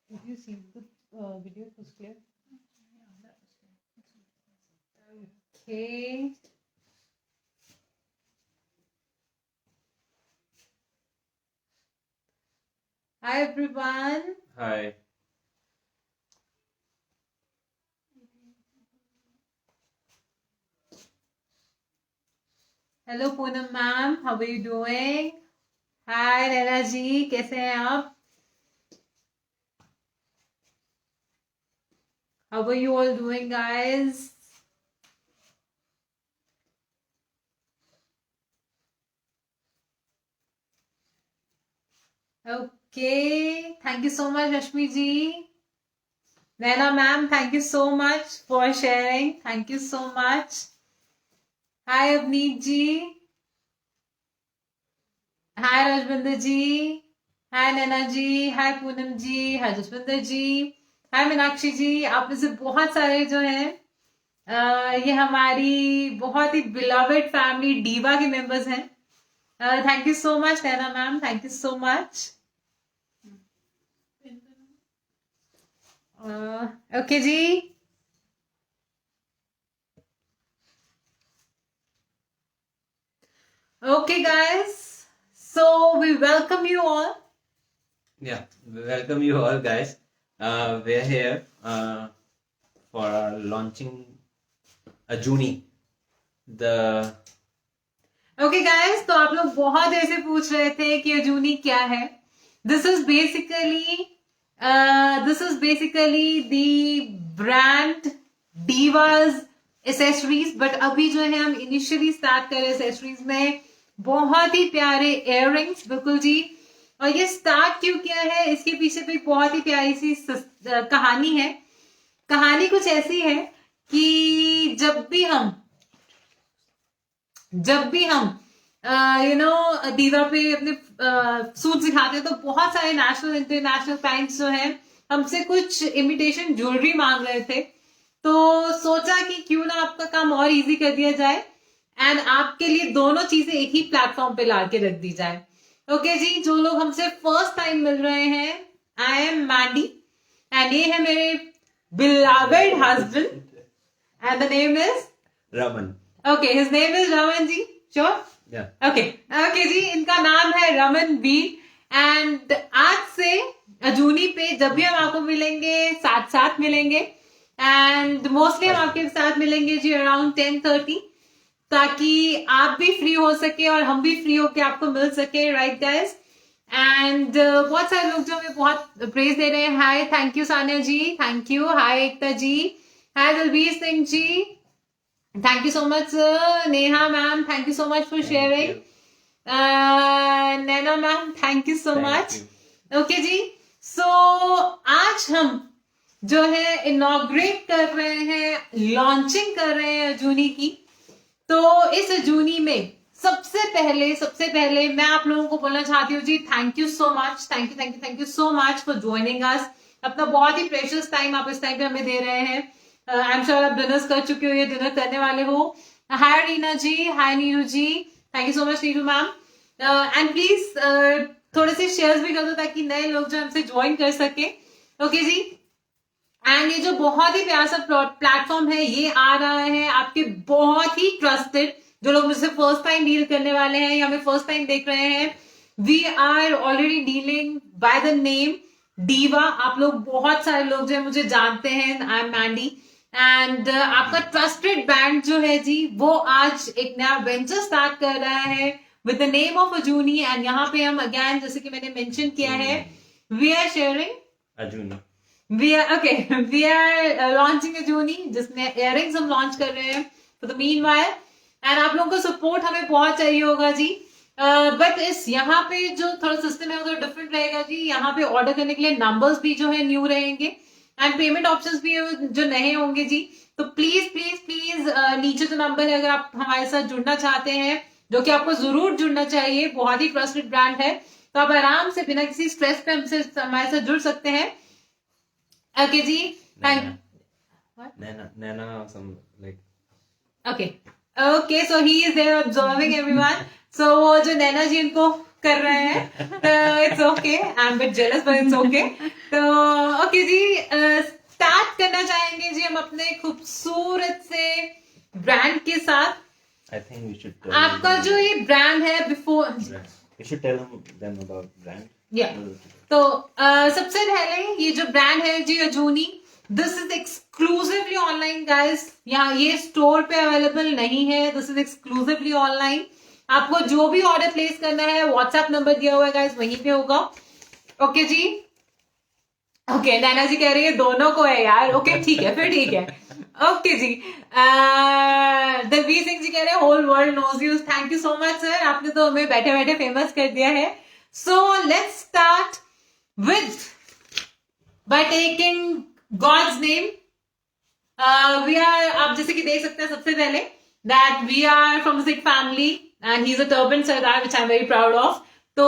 Did you see the video? It was clear. Okay. Hi everyone. Hi. Hello Poonam ma'am, how are you doing? Hi Nैना जी, कैसे हैं आप? How are you all doing, guys? Okay, thank you so much, Rashmi ji. Naina ma'am, thank you so much for sharing. Thank you so much. Hi Avneet ji. Hi Rajbinder ji. Hi Naina ji. Hi Poonam ji. Hi Jaswinder ji. Hi Meenakshi जी. आप में से बहुत सारे जो हैं ये हमारी बहुत ही बिलवेड फैमिली डीवा के मेंबर्स हैं. Thank you so much Naina ma'am. Thank you so much. Okay जी. Okay, guys. So we welcome you all. Yeah, welcome you all, guys. We're here for our launching Ajuni. The Okay, guys. तो आप लोग बहुत देर से पूछ रहे थे कि अजूनी क्या है. This is basically the brand Divas accessories. But अभी जो है हम initially start कर रहे accessories में बहुत ही प्यारे earrings. बिल्कुल जी. और ये स्टार्ट क्यों किया है, इसके पीछे भी बहुत ही प्यारी सी कहानी है. कहानी कुछ ऐसी है कि जब भी हम दीवा पे अपने सूट दिखाते हैं तो बहुत सारे नेशनल इंटरनेशनल क्लाइंट्स जो हैं हमसे कुछ इमिटेशन ज्वेलरी मांग रहे थे. तो सोचा कि क्यों ना आपका काम और इजी कर दिया जाए एंड आपके लिए दोनों चीजें एक ही प्लेटफॉर्म पे ला के रख दी जाए. ओके जी. जो लोग हमसे फर्स्ट टाइम मिल रहे हैं, आई एम मैंडी एंड ये है मेरे beloved husband and the name is Raman. Okay, his name is Raman ji. Sure? Yeah. Okay जी. इनका नाम है रमन बी. एंड आज से अजूनी पे जब भी हम आपको मिलेंगे साथ साथ मिलेंगे एंड मोस्टली हम आपके साथ मिलेंगे जी अराउंड 10:30 ताकि आप भी फ्री हो सके और हम भी फ्री होके आपको मिल सके. Right guys. एंड बहुत सारे लोग जो हमें बहुत प्रेज दे रहे हैं. Hi, thank you Sania ji. Thank you. Hi Ekta ji. Hi Dalbir Singh ji. Thank you so much, Neha ma'am. Thank you so much for sharing. Naina ma'am, thank you so much. Okay जी. So आज हम जो है इनॉग्रेट कर रहे हैं, लॉन्चिंग कर रहे हैं अजूनी की. तो इस अजूनी में सबसे पहले मैं आप लोगों को बोलना चाहती हूँ जी, thank you so much. Thank you so much for joining us. अपना बहुत ही प्रेशियस टाइम आप इस टाइम पे हमें दे रहे हैं. आई एम श्योर आप डिनर्स कर चुके हो या डिनर करने वाले हो. Hi Reena ji. Hi Neeru ji. Thank you so much Neeru ma'am. And please थोड़े से शेयर्स भी कर दो ताकि नए लोग जो हमसे ज्वाइन कर सके. ओके जी. एंड ये जो बहुत ही प्यारा सा प्लेटफॉर्म है ये आ रहा है आपके बहुत ही ट्रस्टेड जो लोग मुझसे फर्स्ट टाइम डील करने वाले हैं या हमें फर्स्ट टाइम देख रहे हैं. We are already dealing by the name Diva. आप लोग बहुत सारे लोग जो है मुझे जानते हैं. आई एम मैंडी एंड आपका ट्रस्टेड बैंड जो है जी वो आज एक नया वेंचर स्टार्ट कर रहा है with the name of Ajooni. And यहाँ पे हम अगेन जैसे कि मैंने मेंशन किया है we are sharing Ajuni. we are launching Ajuni जिसमें इयररिंग्स हम लॉन्च कर रहे हैं फॉर द मीनवाइल. एंड आप लोगों का सपोर्ट हमें बहुत चाहिए होगा जी. बट इस यहाँ पे जो थोड़ा सिस्टम है वो थोड़ा डिफरेंट रहेगा जी. यहाँ पे ऑर्डर करने के लिए नंबर्स भी जो है न्यू रहेंगे एंड पेमेंट ऑप्शंस भी जो नए होंगे जी. तो प्लीज नीचे जो नंबर है अगर आप हमारे साथ जुड़ना चाहते हैं जो कि आपको जरूर जुड़ना चाहिए, बहुत ही ट्रस्टेड ब्रांड है, तो आप आराम से बिना किसी स्ट्रेस पे हमसे हमारे साथ जुड़ सकते हैं. Okay ji. Nana, some like. Okay, so he is there observing everyone. So वो जो नैना जी इनको कर रहे हैं, तो it's okay, I am bit jealous but it's okay. तो ओके जी, स्टार्ट करना चाहेंगे जी हम अपने खूबसूरत से ब्रांड के साथ। I think we should tell आपका them जो ये ब्रांड है before, brand. We should tell them about brand. या तो सबसे पहले ये जो ब्रांड है जी Ajooni, this is exclusively online guys, यहाँ ये स्टोर पे अवेलेबल नहीं है, दिस इज एक्सक्लूसिवली ऑनलाइन। आपको जो भी ऑर्डर प्लेस करना है व्हाट्सएप नंबर दिया हुआ है गाइस, वहीं पे होगा। ओके जी, ओके नैना जी कह रही है दोनों को है यार, ओके ठीक है फिर ठीक है। ओके जी, दलबीर सिंह जी कह रहे हैं whole world knows you, thank you so much sir, आपने तो हमें बैठे बैठे फेमस कर दिया है। So let's start with by taking God's name. We are, आप जैसे कि देख सकते हैं सबसे पहले that we are from Sikh family and he is a turban Sardar which I am very proud of. तो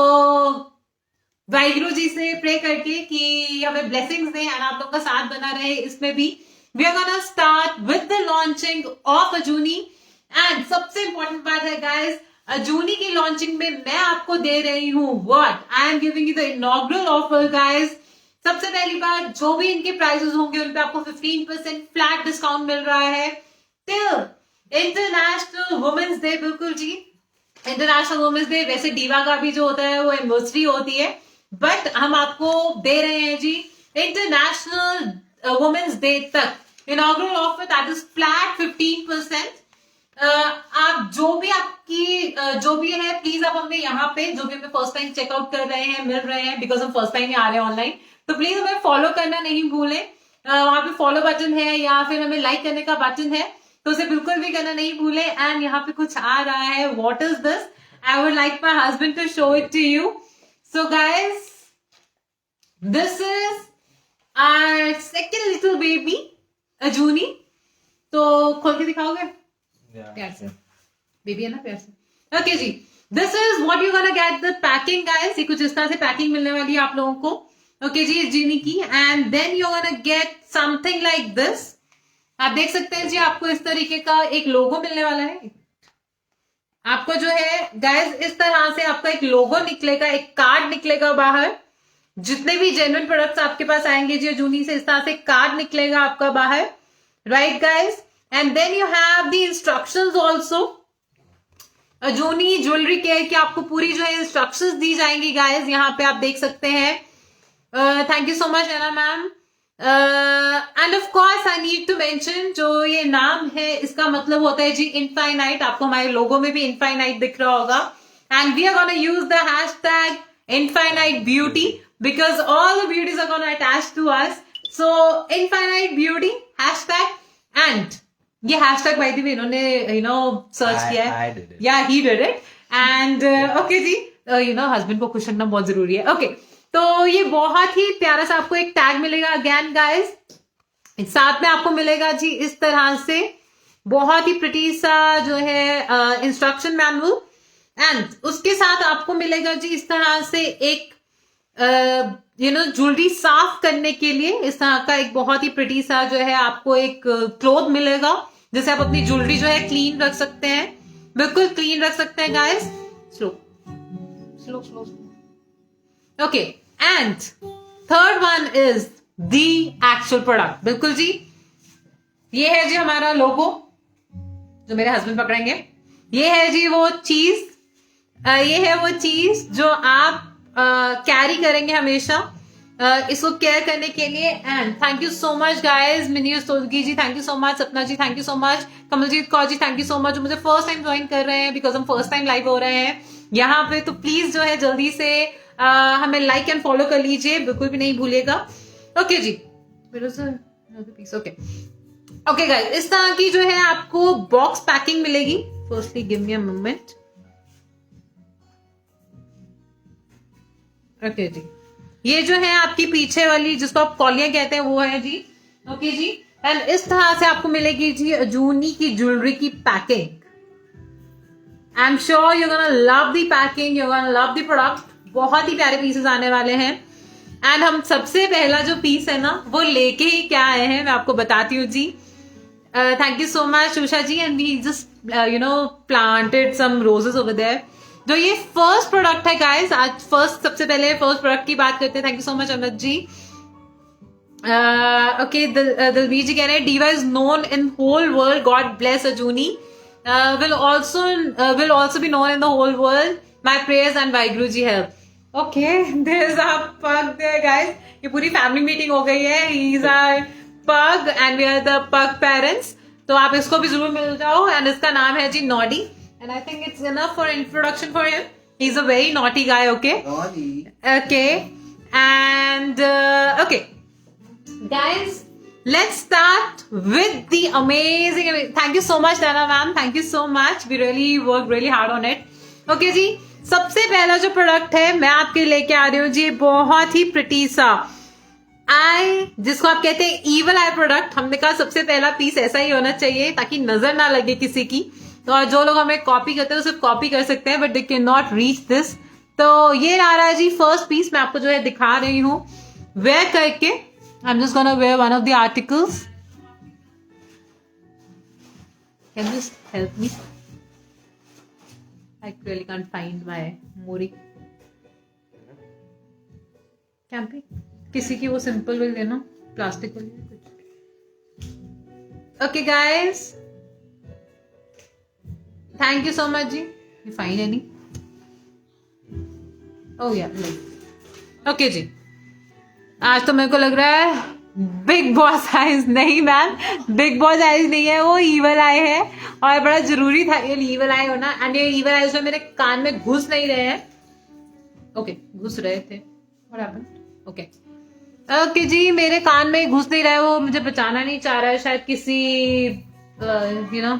वाहिगुरु जी से प्रे करके कि हमें ब्लेसिंग्स दें एंड आप लोग का साथ बना रहे इसमें भी। We are gonna start with the launching of Ajooni and सबसे इंपॉर्टेंट बात है गाइस, अजूनी की लॉन्चिंग में मैं आपको दे रही हूँ what I am giving you the inaugural offer guys. सबसे पहली बात, जो भी इनके प्राइसेस होंगे उन पे आपको 15% फ्लैट डिस्काउंट मिल रहा है टिल इंटरनेशनल वुमेन्स डे। बिल्कुल जी, इंटरनेशनल वुमेन्स डे, वैसे डीवा का भी जो होता है वो एनिवर्सरी होती है, बट हम आपको दे रहे हैं जी इंटरनेशनल वुमेन्स डे तक inaugural offer that is flat 15%। आप जो भी आपकी जो भी है प्लीज आप हमें यहाँ पे जो भी हमें फर्स्ट टाइम चेकआउट कर रहे हैं मिल रहे हैं, बिकॉज हम फर्स्ट टाइम ही आ रहे हैं ऑनलाइन, तो प्लीज हमें फॉलो करना नहीं भूलें। वहां पे फॉलो बटन है या फिर हमें लाइक करने का बटन है, तो उसे बिल्कुल भी करना नहीं भूलें। एंड यहाँ पे कुछ आ रहा है, what is this, I would like my husband to show it to you. So guys, this is our second little baby Ajooni. तो खोल के दिखाओगे प्यार से, बेबी है ना, प्यार से। ओके जी, this is what you gonna get the packing guys, ये कुछ इस तरह से पैकिंग मिलने वाली है आप लोगों को। ओके जी, अजूनी की, and then you gonna get something like this. आप देख सकते हैं जी, आपको इस तरीके का एक लोगो मिलने वाला है। आपको जो है गाइस इस तरह से आपका एक लोगो निकलेगा, एक कार्ड निकलेगा बाहर। जितने भी जेन्युइन प्रोडक्ट्स आपके पास आएंगे जी अजूनी से, इस तरह से कार्ड निकलेगा आपका बाहर, right guys. And then you have the instructions also. Ajooni jewellery care की आपको पूरी जो है इंस्ट्रक्शंस दी जाएंगी गाइस, यहाँ पे आप देख सकते हैं। Thank you so much Ena ma'am. And of course I need to mention, जो ये नाम है इसका मतलब होता है जी इनफाइनाइट। आपको हमारे लोगो में भी इनफाइनाइट दिख रहा होगा। And we are gonna use the hashtag infinite beauty because all the beauties are going to attach to us. So infinite beauty hashtag, and ये hashtag by the way इन्होंने search किया है। I did it. Yeah, he did it. And okay ji, husband को खुश रखना बहुत जरूरी है। Okay, तो ये बहुत ही प्यारा सा आपको एक टैग मिलेगा अगेन गाइस, साथ में आपको मिलेगा जी इस तरह से बहुत ही प्रिटी सा जो है इंस्ट्रक्शन मैनुअल, एंड उसके साथ आपको मिलेगा जी इस तरह से एक ज्वेलरी साफ करने के लिए इस तरह का एक बहुत ही प्रिटी सा जो है आपको एक क्लॉथ मिलेगा, जिससे आप अपनी ज्वेलरी जो है क्लीन रख सकते हैं, बिल्कुल क्लीन रख सकते हैं guys. Slow slow slow, okay. And third one is the actual product. बिल्कुल जी, ये है जी हमारा लोगो जो मेरे हस्बैंड पकड़ेंगे। ये है जी वो चीज, ये है वो चीज जो आप कैरी करेंगे हमेशा इसको केयर करने के लिए। And thank you so much guys, Mini Solgi ji thank you so much, Sapna ji thank you so much, Kamaljeet Kaur ji thank you so much, जो मुझे फर्स्ट टाइम ज्वाइन कर रहे हैं बिकॉज हम फर्स्ट टाइम लाइव हो रहे हैं यहाँ पे। तो प्लीज जो है जल्दी से हमें लाइक एंड फॉलो कर लीजिए, बिल्कुल भी नहीं भूलिएगा। ओके जी, ओके ओके गाइज, इस तरह की जो है आपको बॉक्स पैकिंग मिलेगी। Firstly give me a moment. Okay जी, ये जो है आपकी पीछे वाली जिसको आप कॉलियां कहते हैं वो है जी। ओके जी, एंड इस तरह से आपको मिलेगी जी अजूनी की ज्वेलरी की packing. I am sure you gonna love the packing, you gonna love the product. बहुत ही प्यारे पीसेस आने वाले हैं। एंड हम सबसे पहला जो पीस है ना वो लेके ही क्या आए हैं मैं आपको बताती हूँ जी। Thank you so much Usha ji, and we just planted some roses over there. जो ये फर्स्ट प्रोडक्ट है गाइस, आज सबसे पहले फर्स्ट प्रोडक्ट की बात करते हैं. Thank you so much Amit ji. Okay, Dalbir ji कह रहे हैं diva is known in whole world, god bless Ajooni, will also be known in the whole world. My prayers and Waheguru ji help. Okay, there's a pug there guys. ये पूरी family meeting हो गई है. He is a pug and we are the pug parents. तो आप इसको भी जरूर मिल जाओ. एंड इसका नाम है जी Noddy. And I think it's enough for introduction for him. He's a very naughty guy, okay? Naughty. Okay. And, okay. Guys, let's start with the amazing, thank you so much, Dana ma'am. Thank you so much. We really worked really hard on it. Okay जी, सबसे पहला जो product है मैं आपके लेके आ रही हूँ जी, बहुत ही प्रिटी सा आई, जिसको आप कहते हैं ईवल आई प्रोडक्ट. हमने कहा सबसे पहला पीस ऐसा ही होना चाहिए ताकि नजर ना लगे किसी की. तो और जो लोग हमें कॉपी करते हैं सिर्फ कॉपी कर सकते हैं, but they can not reach this. तो ये आ रहा है जी फर्स्ट पीस. मैं आपको जो है दिखा रही हूँ वेयर करके. I'm just gonna wear one of the articles. Can you just help me? I really can't find my mori. कैंपी किसी की वो सिंपल will लेना, प्लास्टिक वाली कुछ. Okay guys, thank you so much ji. You find any? Oh yeah, okay जी. आज तो मेरे को लग रहा है बिग बॉस आइज. नहीं मैम, बिग बॉस आइज नहीं है, वो ईवल आई है. और बड़ा जरूरी था ये ईवल आई होना. एंड ये ईवल आइज जो मेरे कान में घुस नहीं रहे हैं. ओके, घुस रहे थे. What happened? ओके ओके जी, मेरे कान में घुस नहीं रहा है. वो मुझे बचाना नहीं चाह रहा है शायद किसी you know.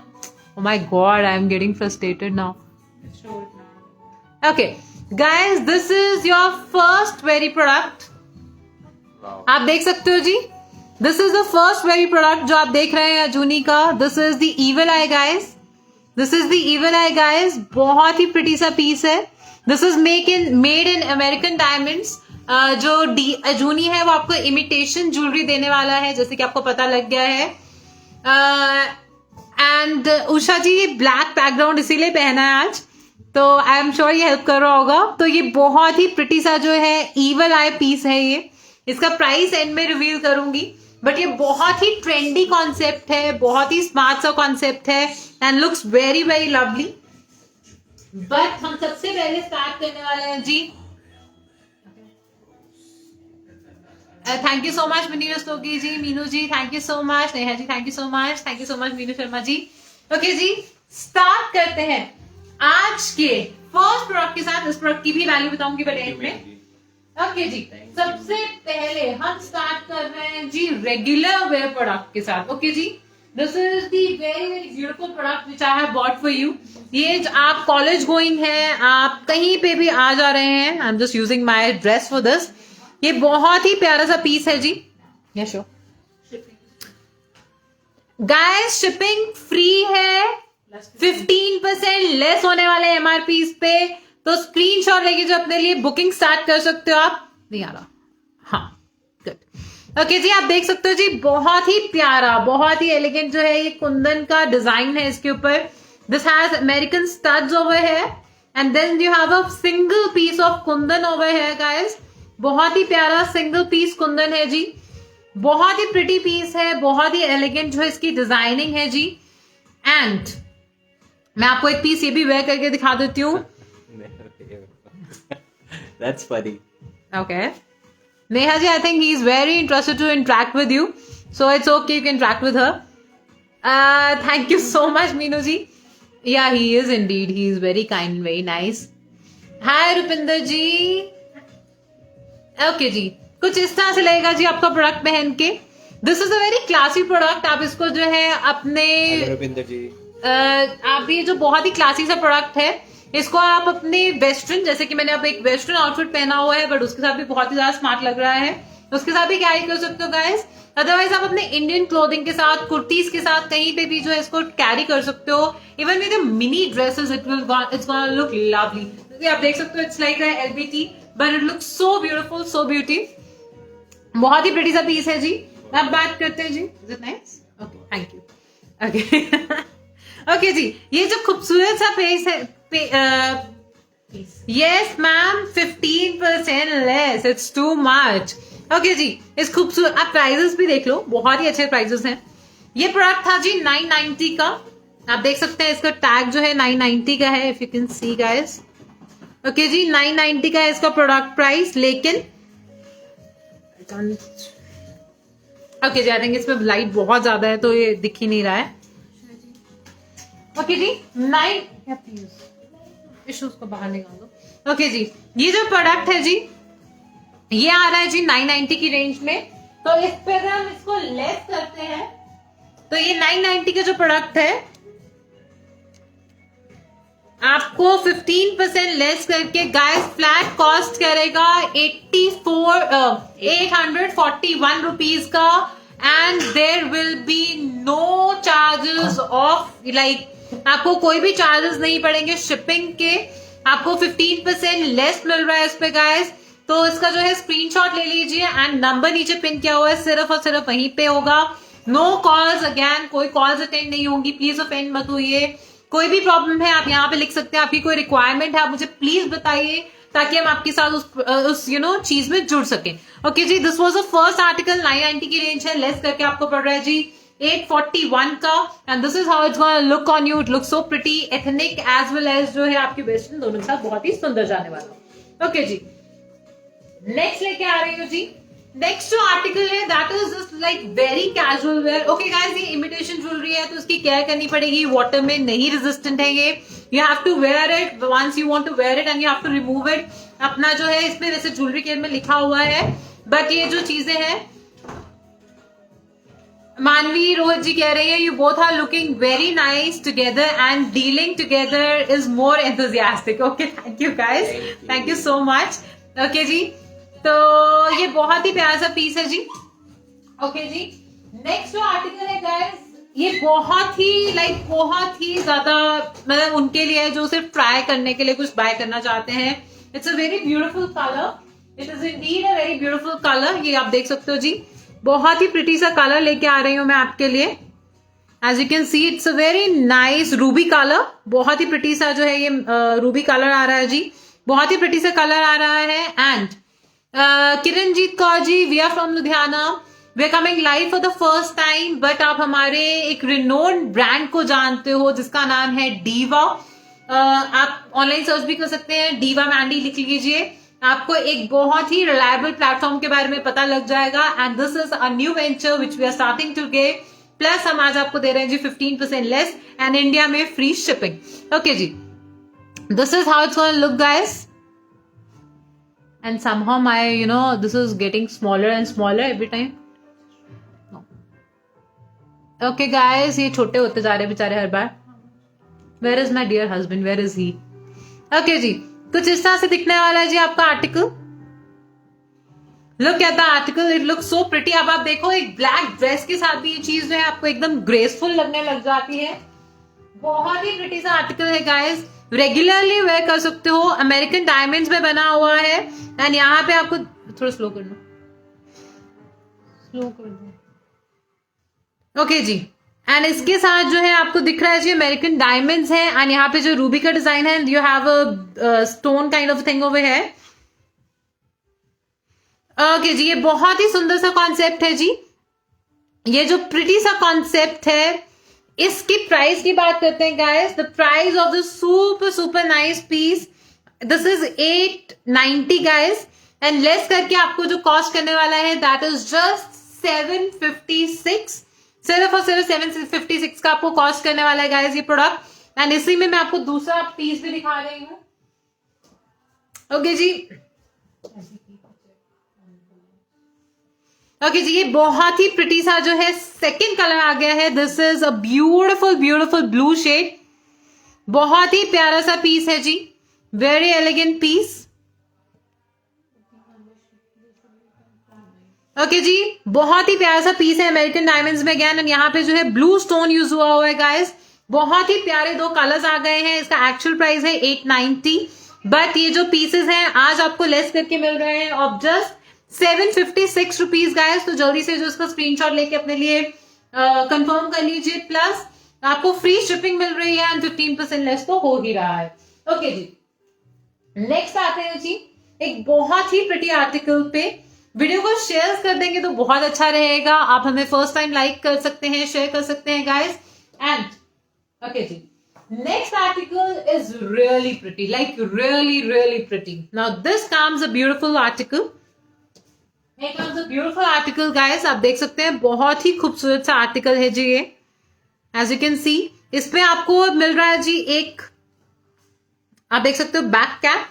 Oh my god, I am getting frustrated now. Okay guys, this is your first very product. आप देख सकते हो जी, this is the first very product जो आप देख रहे हैं अजूनी का. This is the evil eye guys. This is the evil eye guys. बहुत ही प्रिटी सा पीस है. This is made in American diamonds. जो अजूनी है वो आपको इमिटेशन ज्वेलरी देने वाला है, जैसे कि आपको पता लग गया है. एंड उषा जी ये ब्लैक बैकग्राउंड इसीलिए पहना है आज, तो आई एम श्योर ये हेल्प कर रहा होगा. तो ये बहुत ही प्रिटी सा जो है ईवल आई पीस है. ये इसका प्राइस एंड में रिवील करूंगी, बट ये बहुत ही ट्रेंडी कॉन्सेप्ट है, बहुत ही स्मार्ट सा कॉन्सेप्ट है and looks very very lovely. But हम सबसे पहले स्टार्ट करने वाले हैं जी. Thank you so much Mini Rastogi ji, Meenu ji thank you so much, Neha ji thank you so much, thank you so much Meenu Sharma ji. Okay जी, स्टार्ट करते हैं आज के फर्स्ट प्रोडक्ट के साथ. इस प्रोडक्ट की भी वैल्यू बताऊंगी बट एंड में. ओके जी, सबसे पहले हम स्टार्ट कर रहे हैं जी रेगुलर वेयर प्रोडक्ट के साथ. ओके जी, this is the very very beautiful product which I have bought for you. ये आप कॉलेज गोइंग है, आप कहीं पे भी आ जा रहे हैं, I am just using my dress for this. ये बहुत ही प्यारा सा पीस है जी. Yes show guys, shipping free है. 15% लेस होने वाले एमआरपी पे. तो स्क्रीनशॉट लेके जो अपने लिए बुकिंग स्टार्ट कर सकते हो आप. नहीं आ रहा, हाँ गुड. ओके जी, आप देख सकते हो जी, बहुत ही प्यारा, बहुत ही एलिगेंट जो है ये कुंदन का डिजाइन है इसके ऊपर. This has American studs over है and then you have a single piece of kundan over है गाइस. बहुत ही प्यारा सिंगल पीस कुंदन है जी. बहुत ही प्रिटी पीस है, बहुत ही एलिगेंट जो इसकी डिजाइनिंग है जी. एंड मैं आपको एक पीस ये भी वेयर करके दिखा देती हूँ. That's funny. Okay. Neha ji, I think he is very interested to interact with you. So it's okay, you can interact with her. Thank you so much, Meenu ji. Yeah, he is indeed. He is very kind and very nice. Hi, Rupinder ji. Okay जी, कुछ इस तरह से लगेगा जी आपका product पहन के. This is a very classy product. आप इसको जो है अपने रुपिंदर जी, आप ये जो बहुत ही क्लासी सा प्रोडक्ट है, इसको आप अपने वेस्टर्न, जैसे कि मैंने अब एक वेस्टर्न आउटफिट पहना हुआ है बट उसके साथ भी बहुत ही ज्यादा स्मार्ट लग रहा है, उसके साथ भी कैरी कर सकते हो गाइस. अदरवाइज आप अपने इंडियन क्लोथिंग के साथ, कुर्तीज के साथ कहीं पे भी जो है इसको कैरी कर सकते हो. Even with mini dresses it's gonna look lovely. आप देख सकते हो it's like LBT but it looks so beautiful, so beauty. बहुत ही प्रिटी सा पीस है जी. अब बात करते हैं जी, is it nice? Okay, thank you. Okay okay जी, ये जो खूबसूरत सा पीस है yes ma'am 15% less, it's too much. Okay जी, इस खूबसूरत, आप प्राइजेस भी देख लो, बहुत ही अच्छे प्राइजेस हैं। ये प्रोडक्ट था जी 990 का, आप देख सकते हैं इसका टैग जो है 990 का है, if you can see guys. Okay जी, 990 का है इसका प्रोडक्ट प्राइस, लेकिन ओके जी, आई थिंक इसमें लाइट बहुत ज्यादा है तो ये दिख ही नहीं रहा है। ओके जी, 9 इश्यूज को बाहर निकाल दो। ओके जी, ये जो प्रोडक्ट है जी, ये आ रहा है जी 990 की रेंज में। तो इस पे अगर हम इसको लेस करते हैं तो ये 990 का जो प्रोडक्ट है आपको 15% लेस करके गाइस फ्लैट कॉस्ट करेगा 841 रुपीज का, and there will be no charges off, like आपको कोई भी चार्जेस नहीं पड़ेंगे शिपिंग के। आपको 15% लेस मिल रहा है इस पे गाइस। तो इसका जो है स्क्रीनशॉट ले लीजिए एंड नंबर नीचे पिन किया हुआ है, सिर्फ और सिर्फ वहीं पे होगा। नो कॉल्स, अगेन कोई कॉल्स अटेंड नहीं होंगी, प्लीज ऑफेंड मत होइए। कोई भी प्रॉब्लम है आप यहाँ पे लिख सकते हैं, आपकी कोई रिक्वायरमेंट है आप मुझे प्लीज बताइए, ताकि हम आपके साथ उस चीज में जुड़ सकें। ओके जी, this was the first article, 990 की रेंज है, लेस करके आपको पड़ रहा है जी 841 का, and this is how it's gonna look on you. It look so pretty, ethnic as well as जो है आपके वेस्टर्न, दोनों के साथ बहुत ही सुंदर जाने वाला। ओके जी, नेक्स्ट लेके आ रही हूँ जी। नेक्स्ट जो आर्टिकल है that is just like very casual wear. Okay guys, ये इमिटेशन ज्वेलरी है तो इसकी केयर करनी पड़ेगी, वाटर में नहीं रेजिस्टेंट है ये। You have to wear it once you want to wear it and you have to remove it. अपना जो है इसमें वैसे ज्वेलरी केयर में लिखा हुआ है, बट ये जो चीजें हैं, मानवी रोहित जी कह रहे हैं you both are looking very nice together and dealing together is more enthusiastic. Okay, thank you guys, thank you so much. Okay जी, तो ये बहुत ही प्यारा सा पीस है जी। ओके जी, नेक्स्ट जो आर्टिकल है गाइस, ये बहुत ही ज्यादा मतलब उनके लिए है जो सिर्फ ट्राई करने के लिए कुछ बाय करना चाहते हैं। It's a very beautiful colour, it is indeed a very beautiful colour. ये आप देख सकते हो जी, बहुत ही प्रिटी सा कलर लेके आ रही हूं मैं आपके लिए। As you can see it's a very nice ruby colour, बहुत ही प्रिटी सा जो है ये रूबी कलर आ रहा है जी, बहुत ही प्रिटी सा कलर आ रहा है। And Kiranjeet Kaur ji, we are from Ludhiana, we are coming live for the first time, but आप हमारे एक रिनोन ब्रांड को जानते हो जिसका नाम है डीवा। आप ऑनलाइन सर्च भी कर सकते हैं, डीवा मैंडी लिख लीजिए, आपको एक बहुत ही रिलायबल प्लेटफॉर्म के बारे में पता लग जाएगा। And this is a new venture which we are starting to get, plus हम आज आपको दे रहे हैं जी 15% लेस एंड इंडिया में फ्री शिपिंग। ओके जी, this is how it's gonna look guys, and somehow this is getting smaller and smaller every time. No. Okay guys, ये छोटे होते जा रहे हैं बेचारे हर बार। Where is my dear husband, where is he? Okay जी, कुछ इस तरह से दिखने वाला है जी आपका article. Look at the article, it look so pretty. अब आप देखो एक ब्लैक ड्रेस के साथ भी ये चीज जो है आपको एकदम ग्रेसफुल लगने लग जाती है। बहुत ही प्रिटी सा आर्टिकल है गाइस, रेगुलरली वेयर कर सकते हो, अमेरिकन डायमंड्स में बना हुआ है। एंड यहाँ पे आपको थोड़ा स्लो कर लो, स्लो कर दो। ओके जी, एंड इसके साथ जो है आपको दिख रहा है जी अमेरिकन डायमंड्स है, एंड यहाँ पे जो रूबी का डिजाइन है, you have a stone kind of thing over है। ओके जी, ये बहुत ही सुंदर सा कॉन्सेप्ट है जी। ये जो प्रिटी सा कॉन्सेप्ट है, इसकी प्राइस की बात करते हैं guys. The price of the super nice piece, this is 890 guys, and less करके आपको जो कॉस्ट करने वाला है दैट इज जस्ट 756, सिर्फ और सिर्फ 756 का आपको कॉस्ट करने वाला है गाइस ये प्रोडक्ट। एंड इसी में मैं आपको दूसरा पीस भी दिखा रही हूँ। ओके जी, ओके जी, ये बहुत ही प्रिटी सा जो है सेकंड कलर आ गया है। This is a beautiful blue shade, बहुत ही प्यारा सा पीस है जी, वेरी एलिगेंट पीस। ओके जी, बहुत ही प्यारा सा पीस है अमेरिकन डायमंड्स में अगेन, एंड यहाँ पे जो है ब्लू स्टोन यूज हुआ है गाइस। बहुत ही प्यारे दो कलर्स आ गए हैं। इसका एक्चुअल प्राइस है 890, बट ये जो पीसेस हैं आज आपको लेस करके मिल रहे हैं ऑफ जस्ट 756 रुपीज गाइस। तो जल्दी से जो इसका स्क्रीनशॉट लेके अपने लिए कंफर्म कर लीजिए, प्लस आपको फ्री शिपिंग मिल रही है एंड 15% लेस तो हो ही रहा है। ओके जी, नेक्स्ट आते हैं जी एक बहुत ही प्रिटी आर्टिकल पे। वीडियो को शेयर कर देंगे तो बहुत अच्छा रहेगा। आप हमें फर्स्ट टाइम लाइक कर सकते हैं, शेयर कर सकते हैं गाइस। एंड ओके जी, next article is really pretty, like really pretty. Now this comes a beautiful article. Here comes a beautiful article guys. आप देख सकते हैं बहुत ही खूबसूरत सा आर्टिकल है जी ये। As you can see, इसमें आपको मिल रहा है जी एक, आप देख सकते हो बैक कैप,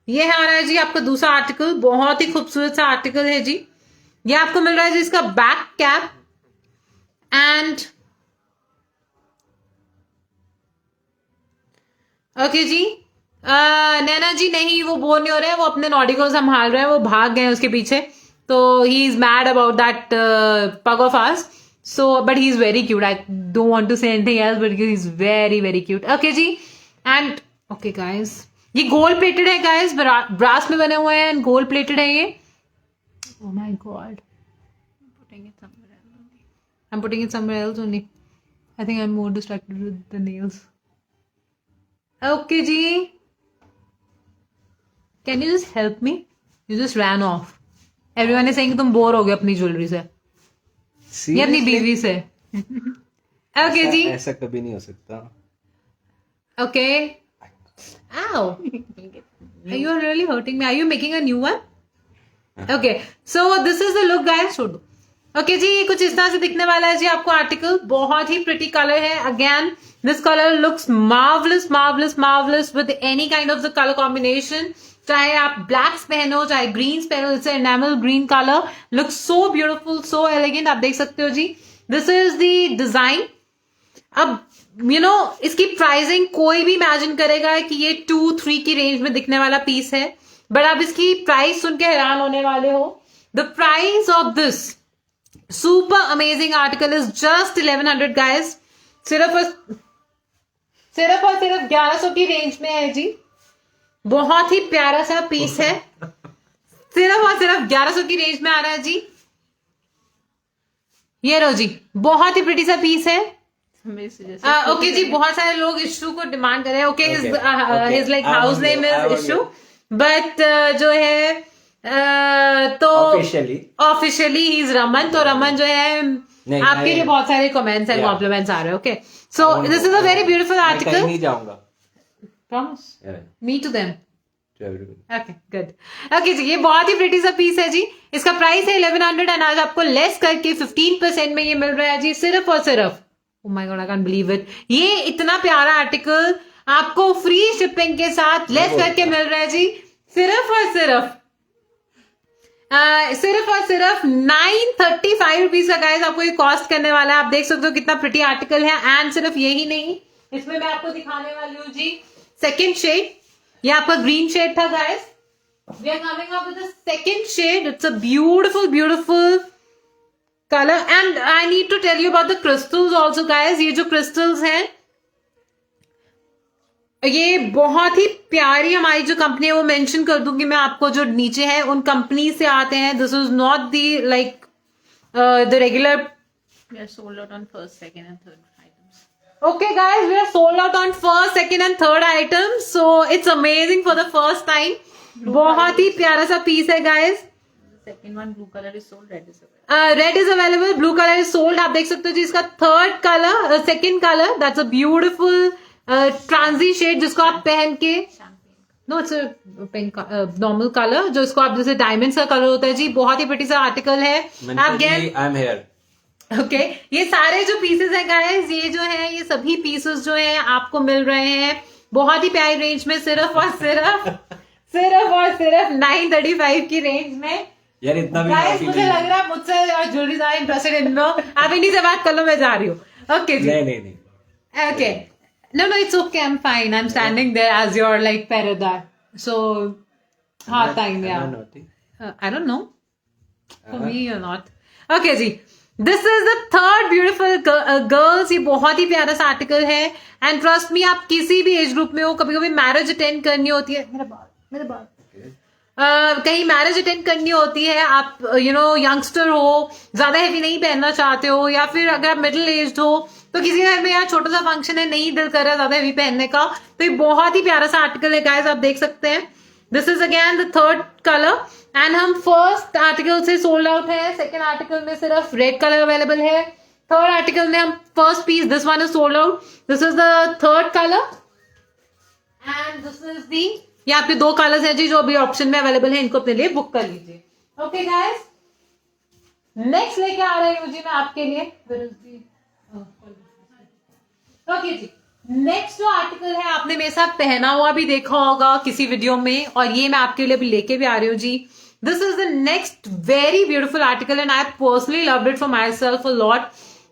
ये आ रहा है जी आपका दूसरा आर्टिकल। बहुत ही खूबसूरत सा आर्टिकल है जी। ये आपको मिल रहा है जी इसका बैक कैप एंड ओके जी। नैना जी नहीं, वो बोर नहीं हो रहे हैं, वो अपने नॉडी को संभाल रहे हैं, वो भाग गए उसके पीछे। तो he is mad about that pug of ours, so but he is very cute. I don't want to say anything else but he is very cute. Okay जी। एंड ओके गाइस, ये गोल्ड प्लेटेड है guys, brass में बने हुए हैं and gold plated है ये। Oh my god, I'm putting it somewhere else only. I think I'm more distracted with the nails. Okay, Ji. Can you just help me? You just ran off. Everyone is saying तुम bore हो गए अपनी jewellery से या अपनी बीवी से। Okay, जी। ऐसा कभी नहीं हो सकता। Okay. Ow. You are really hurting me. Are you making a new one? Okay. So this is the look, guys. छोड़ दो। ओके जी, ये कुछ इस तरह से दिखने वाला है जी आपको आर्टिकल। बहुत ही प्रिटी कलर है। Again this colour looks marvellous with any kind of the colour combination. चाहे आप ब्लैक्स पहनो, चाहे ग्रीन्स पहनो, it's enamel green colour, looks so beautiful, so elegant. आप देख सकते हो जी, दिस इज द डिजाइन। अब यू नो इसकी प्राइसिंग कोई भी इमेजिन करेगा कि ये 2-3 की रेंज में दिखने वाला पीस है, बट आप इसकी प्राइस सुन के हैरान होने वाले हो। The price of this super amazing article is just 1100 guys। सिर्फ और सिर्फ 1100 की रेंज में है जी। बहुत ही प्यारा सा पीस है, सिर्फ और सिर्फ 1100 की रेंज में आ रहा है जी। ये रो जी, बहुत ही प्रिटी सा पीस है। ओके जी, बहुत सारे लोग इशू को डिमांड कर रहे हैं। Okay, his like house name is issue, but जो है तो ऑफिशियली ही इज रमन। तो रमन जो है आपके लिए बहुत सारे कमेंट्स एंड कॉम्प्लीमेंट्स आ रहे हैं। Okay, so this is a very beautiful article. नहीं जाऊंगा, promise me to them. Okay good. Okay जी, ये बहुत ही प्रिटी सा पीस है जी। इसका प्राइस है 1100 एंड आज आपको लेस करके 15% में ये मिल रहा है जी, सिर्फ और सिर्फ। ओह my god, I can't believe it. ये इतना प्यारा आर्टिकल आपको फ्री शिपिंग के साथ लेस करके मिल रहा है जी, सिर्फ और सिर्फ 935 रुपीज का गाइस आपको ये कॉस्ट करने वाला है। आप देख सकते हो कितना प्रिटी आर्टिकल है। एंड सिर्फ यही नहीं, इसमें मैं आपको दिखाने वाली हूँ जी सेकंड शेड। ये आपका ग्रीन शेड था guys, we are coming up with the second shade. It's a beautiful colour and I need to tell you about the crystals also guys. ये जो क्रिस्टल्स हैं ये बहुत ही प्यारी, हमारी जो कंपनी है वो मेंशन कर दूंगी मैं आपको, जो नीचे है उन कंपनी से आते हैं। This is not the like the regular. We are sold out on first, second and third items. Okay guys, we are sold out on first, second and third items, so it's amazing for the first time. बहुत ही प्यारा सा piece है guys. Second one blue colour is sold, red is available, blue colour is sold. आप देख सकते हो जी इसका third colour, second colour, that's a beautiful ट्रांजी शेड जिसको आप पहन के, no it's pink normal colour, जो इसको आप जैसे डायमंड्स का कलर होता है जी। बहुत ही प्रिटी सा आर्टिकल है। आप get I am here. Okay, ये सारे जो पीसेस हैं गाइस, ये जो है ये सभी पीसेस जो है आपको मिल रहे हैं बहुत ही प्यारी रेंज में, सिर्फ और सिर्फ 935 की रेंज में। यार इतना भी गाइस मुझे लग रहा है मुझसे ज्वेलरी ज्यादा इंटरेस्टेड इन लो। आप इन्हीं से बात कर लो, मैं जा रही हूँ। ओके जी, नहीं okay, no it's okay, I'm fine, I'm standing there as your like paradar, so hard time, yeah. I don't know, for me you're not. Okay जी, this is the third beautiful girls। ये बहुत ही प्यारा सा article है and trust me, आप किसी भी एज ग्रुप में हो, कभी कभी मैरिज अटेंड करनी होती है, मेरे बाल कहीं मैरिज अटेंड करनी होती है, आप यू नो यंगस्टर हो, ज्यादा हेवी नहीं पहनना चाहते हो, या फिर अगर आप मिडिल एज हो, तो किसी घर में यार छोटा सा फंक्शन है, नहीं दिल कर रहा ज्यादा हेवी पहनने का, तो ये बहुत ही प्यारा सा आर्टिकल है गाइस, आप देख सकते हैं। This is again the third colour and हम फर्स्ट आर्टिकल से सोल्ड आउट है, सेकेंड आर्टिकल में सिर्फ रेड कलर अवेलेबल है, थर्ड आर्टिकल में हम first piece this one is sold out, this is the third colour and this is the, ये आपके दो कलर्स हैं जी जो अभी ऑप्शन में अवेलेबल है, इनको अपने लिए बुक कर लीजिए। ओके गाइस, नेक्स्ट लेके आ रही हूँ जी मैं आपके लिए। ओके जी, नेक्स्ट जो आर्टिकल है आपने मेरे साथ पहना हुआ भी देखा होगा किसी वीडियो में, और ये मैं आपके लिए अभी लेके भी आ रही हूँ जी। This is the next very beautiful article and I personally loved it for myself a lot.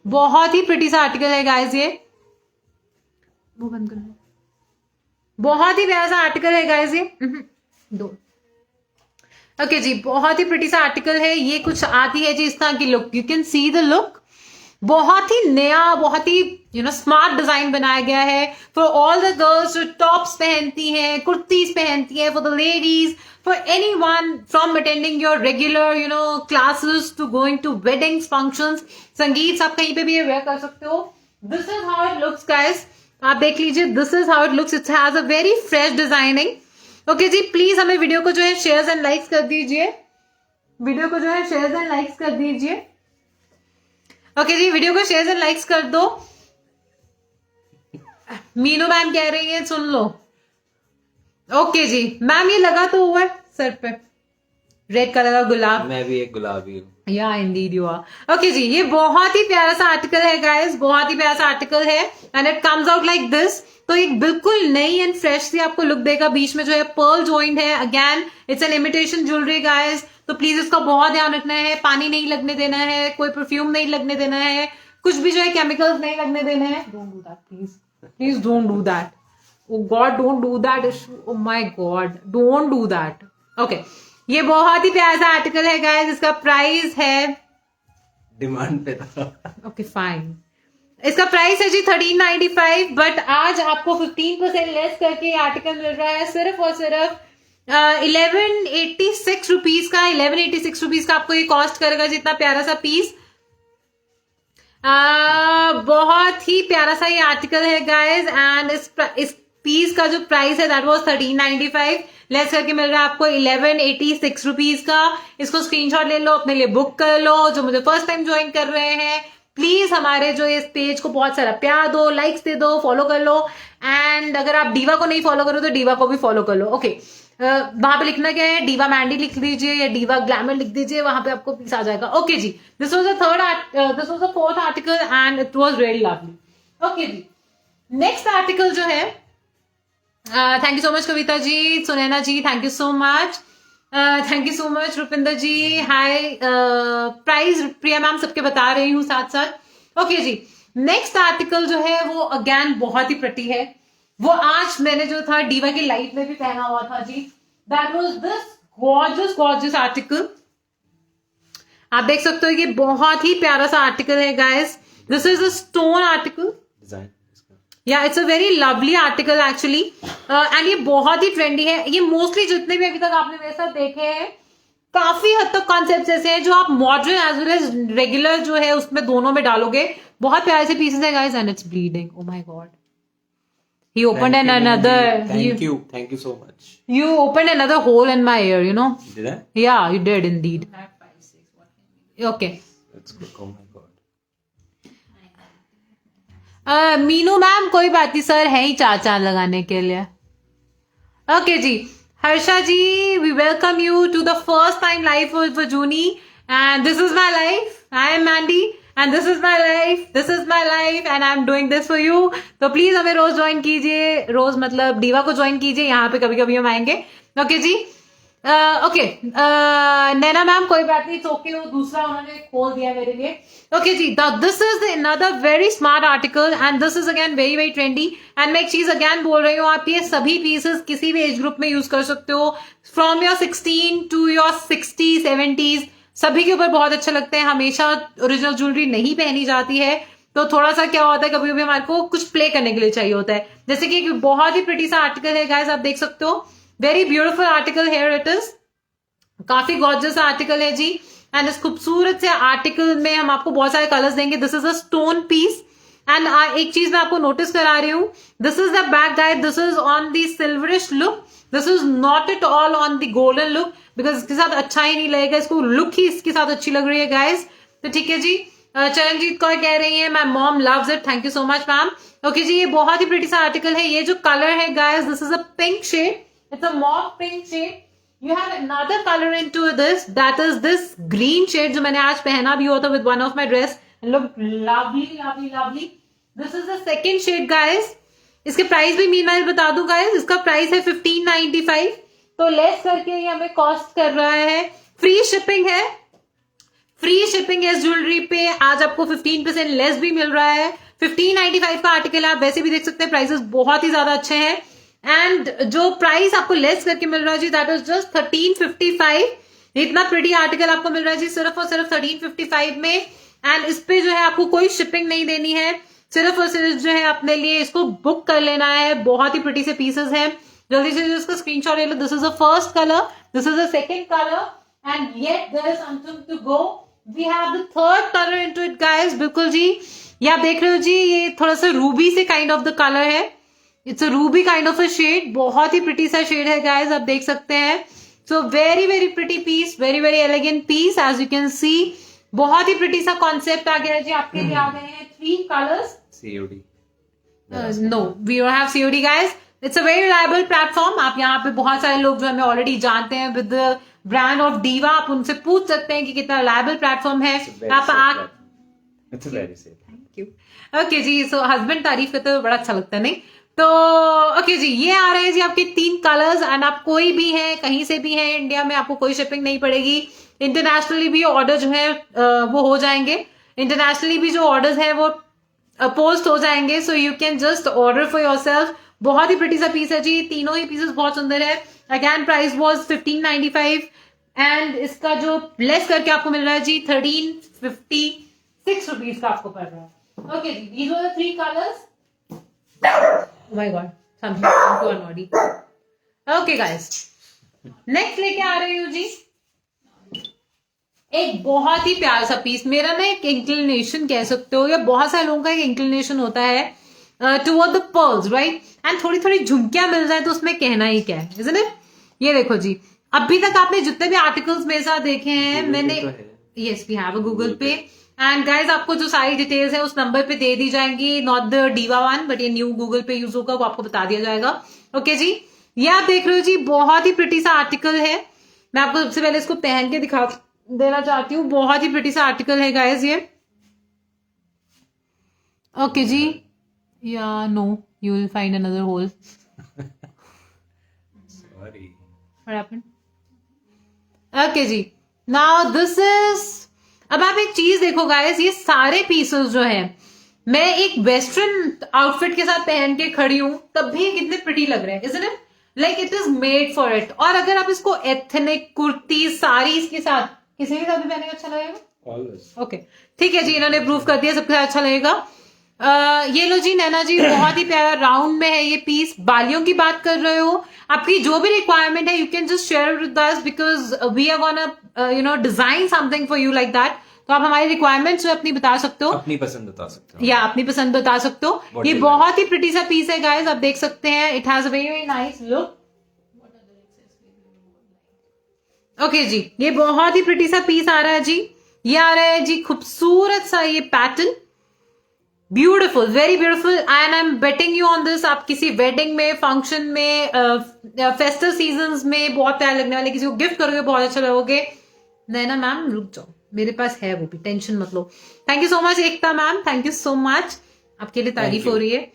बहुत ही प्रिटी सा आर्टिकल है गाइस, ये वो बंद कर, बहुत ही प्यारा सा आर्टिकल है गाइस ये। दो ओके जी, बहुत ही प्रिटी सा आर्टिकल है, ये कुछ आती है जी इस तरह की look, you can see the look, बहुत ही नया, बहुत ही स्मार्ट डिजाइन बनाया गया है फॉर ऑल द गर्ल्स जो टॉप्स पहनती हैं, कुर्तीज पहनती हैं, for the ladies, for anyone from attending your regular classes to going to weddings, functions, sangeet, आप कहीं पे भी ये वेयर कर सकते हो। This is how it looks guys, आप देख लीजिए, this is how it looks, it has a very fresh designing. Okay जी, प्लीज हमें वीडियो को जो है शेयर्स एंड लाइक्स कर दीजिए, वीडियो को जो है शेयर्स एंड लाइक्स कर दीजिए। ओके जी, वीडियो को शेयर्स एंड लाइक्स कर दो। मीनू मैम कह रही है सुन लो। ओके जी मैम, ये लगा तो हुआ है सर पे, रेड कलर का गुलाब, मैं भी एक गुलाबी हूँ। या इंडीड यू आर। ओके जी, ये बहुत ही प्यारा सा आर्टिकल है गाइस, बहुत ही प्यारा सा आर्टिकल है and it comes out like this. तो एक बिल्कुल नई एंड फ्रेश सी आपको लुक देगा, बीच में जो है पर्ल जॉइंट है, again it's an imitation jewellery guys, तो प्लीज इसका बहुत ध्यान रखना है, पानी नहीं लगने देना है, कोई परफ्यूम नहीं लगने देना है, कुछ भी जो है केमिकल्स नहीं लगने देने हैं। Don't do that please, please don't do that, oh God don't do that, oh my God don't do that. Okay, ये बहुत ही प्यारा सा आर्टिकल है गाइस, इसका प्राइस है, डिमांड पे था। ओके फाइन, इसका प्राइस है जी 1395, बट आज आपको 15% लेस करके आर्टिकल मिल रहा है सिर्फ और सिर्फ 1186 रुपीज का। 1186 रुपीज का आपको ये कॉस्ट करेगा, जितना प्यारा सा पीस, बहुत ही प्यारा सा ये आर्टिकल है गाइस एंड इस पीस का जो प्राइस है दैट वाज 1395, लेस करके मिल रहा है आपको 1186 रुपीज का। इसको स्क्रीनशॉट ले लो, अपने लिए बुक कर लो। जो मुझे फर्स्ट टाइम ज्वाइन कर रहे हैं प्लीज हमारे जो इस पेज को बहुत सारा प्यार दो, लाइक्स दे दो, फॉलो कर लो, एंड अगर आप डीवा को नहीं फॉलो करो तो डीवा को भी फॉलो कर लो। ओके, वहां पे लिखना क्या है, डीवा मैंडी लिख दीजिए या डीवा ग्लैमर लिख दीजिए, वहां पे आपको पीस आ जाएगा। ओके जी, this was the fourth article and it was really lovely. Okay जी, नेक्स्ट आर्टिकल जो है, thank you so much Kavita ji, Sunaina ji, thank you so much, thank you so much Rupinder ji, hi, price Priya ma'am सबके बता रही हूँ साथ साथ। ओके जी, नेक्स्ट आर्टिकल जो है वो अगेन बहुत ही प्रिटी है, वो आज मैंने जो था डीवा की लाइफ में भी पहना हुआ था जी, that was this gorgeous article. आप देख सकते हो ये बहुत ही प्यारा सा आर्टिकल है guys, this is a stone article, design या it's a very lovely article actually, and ये बहुत ही ट्रेंडी है। ये मोस्टली जितने भी अभी तक आपने मेरे साथ देखे हैं काफी हद तक कॉन्सेप्ट ऐसे हैं जो आप modern as well as regular जो है उसमें दोनों में डालोगे। बहुत प्यारे से पीसेस है guys and it's bleeding, O my God, he opened another, thank you so much. you opened another hole in my ear, you know. Did I? Yeah, you did indeed. Okay. That's good. Oh my god. Meenu ma'am कोई बात नहीं sir, है ही चार चांद लगाने के लिए। Okay जी, Harsha ji, we welcome you to the first time live with Ajooni and this is my life, I am Mandy and this is my life, this is my life and I am doing this for you. तो please हमें रोज join कीजिए, रोज मतलब diva को join कीजिए, यहाँ पे कभी कभी हम आएंगे। ओके जी, ओके नैना मैम कोई बात नहीं, ओके, वो दूसरा उन्होंने खोल दिया मेरे लिए। ओके जी, this is another very smart article and this is again very very trendy and मैं एक चीज अगेन बोल रही हूँ, आप ये सभी पीसेस किसी भी एज ग्रुप में यूज कर सकते हो, from your 16 to your 60s 70s, सभी के ऊपर बहुत अच्छे लगते हैं। हमेशा ओरिजिनल ज्वेलरी नहीं पहनी जाती है, तो थोड़ा सा क्या होता है कभी कभी हमारे को कुछ प्ले करने के लिए चाहिए होता है। जैसे कि एक बहुत ही प्रिटी सा आर्टिकल है गाइस, आप देख सकते हो, very beautiful article, here it is, काफी गॉर्जियस आर्टिकल है जी एंड इस खूबसूरत से आर्टिकल में हम आपको बहुत सारे कलर्स देंगे। This is a stone piece and एक चीज मैं आपको नोटिस करा रही हूँ, this is the back guide, this is on the silverish look, this is not at all on the golden look, because इसके साथ अच्छा ही नहीं लगेगा, इसको लुक ही इसके साथ अच्छी लग रही है गाइज। तो ठीक है जी, चरणजीत कौर कह रही है my mom loves it, thank you so much ma'am. Okay जी, ये बहुत ही प्रिटी सा आर्टिकल है। ये जो कलर है guys, this is a pink shade, it's a mauve pink shade. You have another color into this, that is this green shade जो मैंने आज पहना भी हुआ था with one of my dress and look lovely lovely lovely. This is the second shade guys. इसके price भी meanwhile बता दूं गाइस, इसका प्राइस है 1595, तो लेस करके ये हमें कॉस्ट कर रहा है, फ्री शिपिंग है, फ्री शिपिंग है इस ज्वेलरी पे। आज आपको 15% लेस भी मिल रहा है। 1595 का आर्टिकल आप वैसे भी देख सकते हैं, प्राइसेस बहुत ही ज्यादा अच्छे हैं। एंड जो प्राइस आपको लेस करके मिल रहा है जी, दैट इज जस्ट 1355। इतना प्रिटी आर्टिकल आपको मिल रहा है जी सिर्फ और सिर्फ 1355 में। एंड इस पे जो है आपको कोई शिपिंग नहीं देनी है, सिर्फ और सिर्फ जो है अपने लिए इसको बुक कर लेना है। बहुत ही प्रिटी से पीसेस हैं, जल्दी से इसका स्क्रीनशॉट ले लो। This is the first colour, this is the second colour and yet there is something to go. We have the third colour into it guys. बिल्कुल जी, ये आप देख रहे हो जी, ये थोड़ा सा रूबी से काइंड ऑफ द कलर है, it's a ruby kind of a shade, बहुत ही प्रिटी सा शेड है गाइस, आप देख सकते हैं। So very very pretty piece, very very elegant piece, as you can see. बहुत ही प्रिटी सा कॉन्सेप्ट आ गया है जी, आपके लिए आ गए हैं 3 colours. COD no, we don't have COD guys, it's a very reliable platform. आप यहाँ पे बहुत सारे लोग जो हमें ऑलरेडी जानते हैं with the brand of diva, आप उनसे पूछ सकते हैं कि कितना रिलायबल प्लेटफॉर्म है। आप थैंक यू। ओके जी, सो हस्बैंड तारीफ करते हुए बड़ा अच्छा लगता है, नहीं तो ओके जी, ये आ रहे हैं जी आपके 3 कलर्स। एंड आप कोई भी है, कहीं से भी है इंडिया में, आपको कोई शिपिंग नहीं पड़ेगी। इंटरनेशनली भी ऑर्डर जो है वो हो जाएंगे, इंटरनेशनली भी जो ऑर्डर्स है वो पोस्ट हो जाएंगे, so you can just order for your self. बहुत ही प्रिटी सा पीस है जी, तीनों ही पीसेस बहुत सुंदर है। अगेन प्राइस वॉज 1595 एंड इसका जो लेस करके आपको मिल रहा है जी 1356 रुपीज का आपको पड़ रहा है। ओके जी, these were the 3 colours. Oh my God, something too naughty. Okay guys, next लेके आ रही हूँ जी एक बहुत ही प्यारा सा पीस। मेरा ना एक इंक्लिनेशन कह सकते हो, या बहुत सारे लोगों का एक इंक्लिनेशन होता है toward the pearls, right? And थोड़ी थोड़ी झुमकियां मिल जाए तो उसमें कहना ही क्या है, isn't it? ये देखो जी, अभी तक आपने जितने भी आर्टिकल्स मेरे साथ देखे हैं, मैंने yes we have a Google Pay and guys आपको जो सारी डिटेल्स है उस नंबर पे दे दी जाएंगी, not the diva one, but ये न्यू गूगल पे यूज होगा, वो आपको बता दिया जाएगा। ओके जी, ये आप देख रहे हो जी, बहुत ही प्रिटी सा आर्टिकल है। मैं आपको सबसे पहले इसको पहन के दिखा देना चाहती हूँ, बहुत ही प्रिटी सा आर्टिकल है गाइज ये। ओके जी, yeah no, you will find another hole. Sorry. What happened? Okay जी, नाउ दिस इज, अब आप एक चीज देखो गाइस, ये सारे पीसेस जो है मैं एक वेस्टर्न आउटफिट के साथ पहन के खड़ी हूं तब भी कितने प्रिटी लग रहे हैं, isn't it? Like it is made for it। और अगर आप इसको एथनिक कुर्ती साड़ीज के साथ किसी भी साथ भी पहनेंगे अच्छा लगेगा। Always. ओके ठीक है जी, इन्होंने प्रूव कर दिया सबके साथ अच्छा लगेगा। ये लो जी नैना जी, बहुत ही प्यारा राउंड में है ये पीस। बालियों की बात कर रहे हो, आपकी जो भी रिक्वायरमेंट है you can just share with us, because we are gonna design something for you like that. तो आप हमारी रिक्वायरमेंट्स जो अपनी बता सकते हो, अपनी पसंद बता सकते हो, या अपनी पसंद बता सकते हो। ये बहुत ही प्रिटी सा पीस है गाइस, आप देख सकते हैं, it has a very very nice look. Okay जी, ये बहुत ही प्रिटी सा पीस आ रहा है जी, ये आ रहा है जी खूबसूरत सा ये pattern, beautiful, very beautiful. And I am betting you on this, आप किसी वेडिंग में, फंक्शन में, फेस्टिव सीजन में बहुत प्यार लगने वाले, किसी को गिफ्ट करोगे बहुत अच्छा लगोगे। नैना मैम रुक जाओ, मेरे पास है वो भी, टेंशन मत लो। Thank you so much Ekta ma'am, thank you so much, आपके लिए तारीफ हो रही है।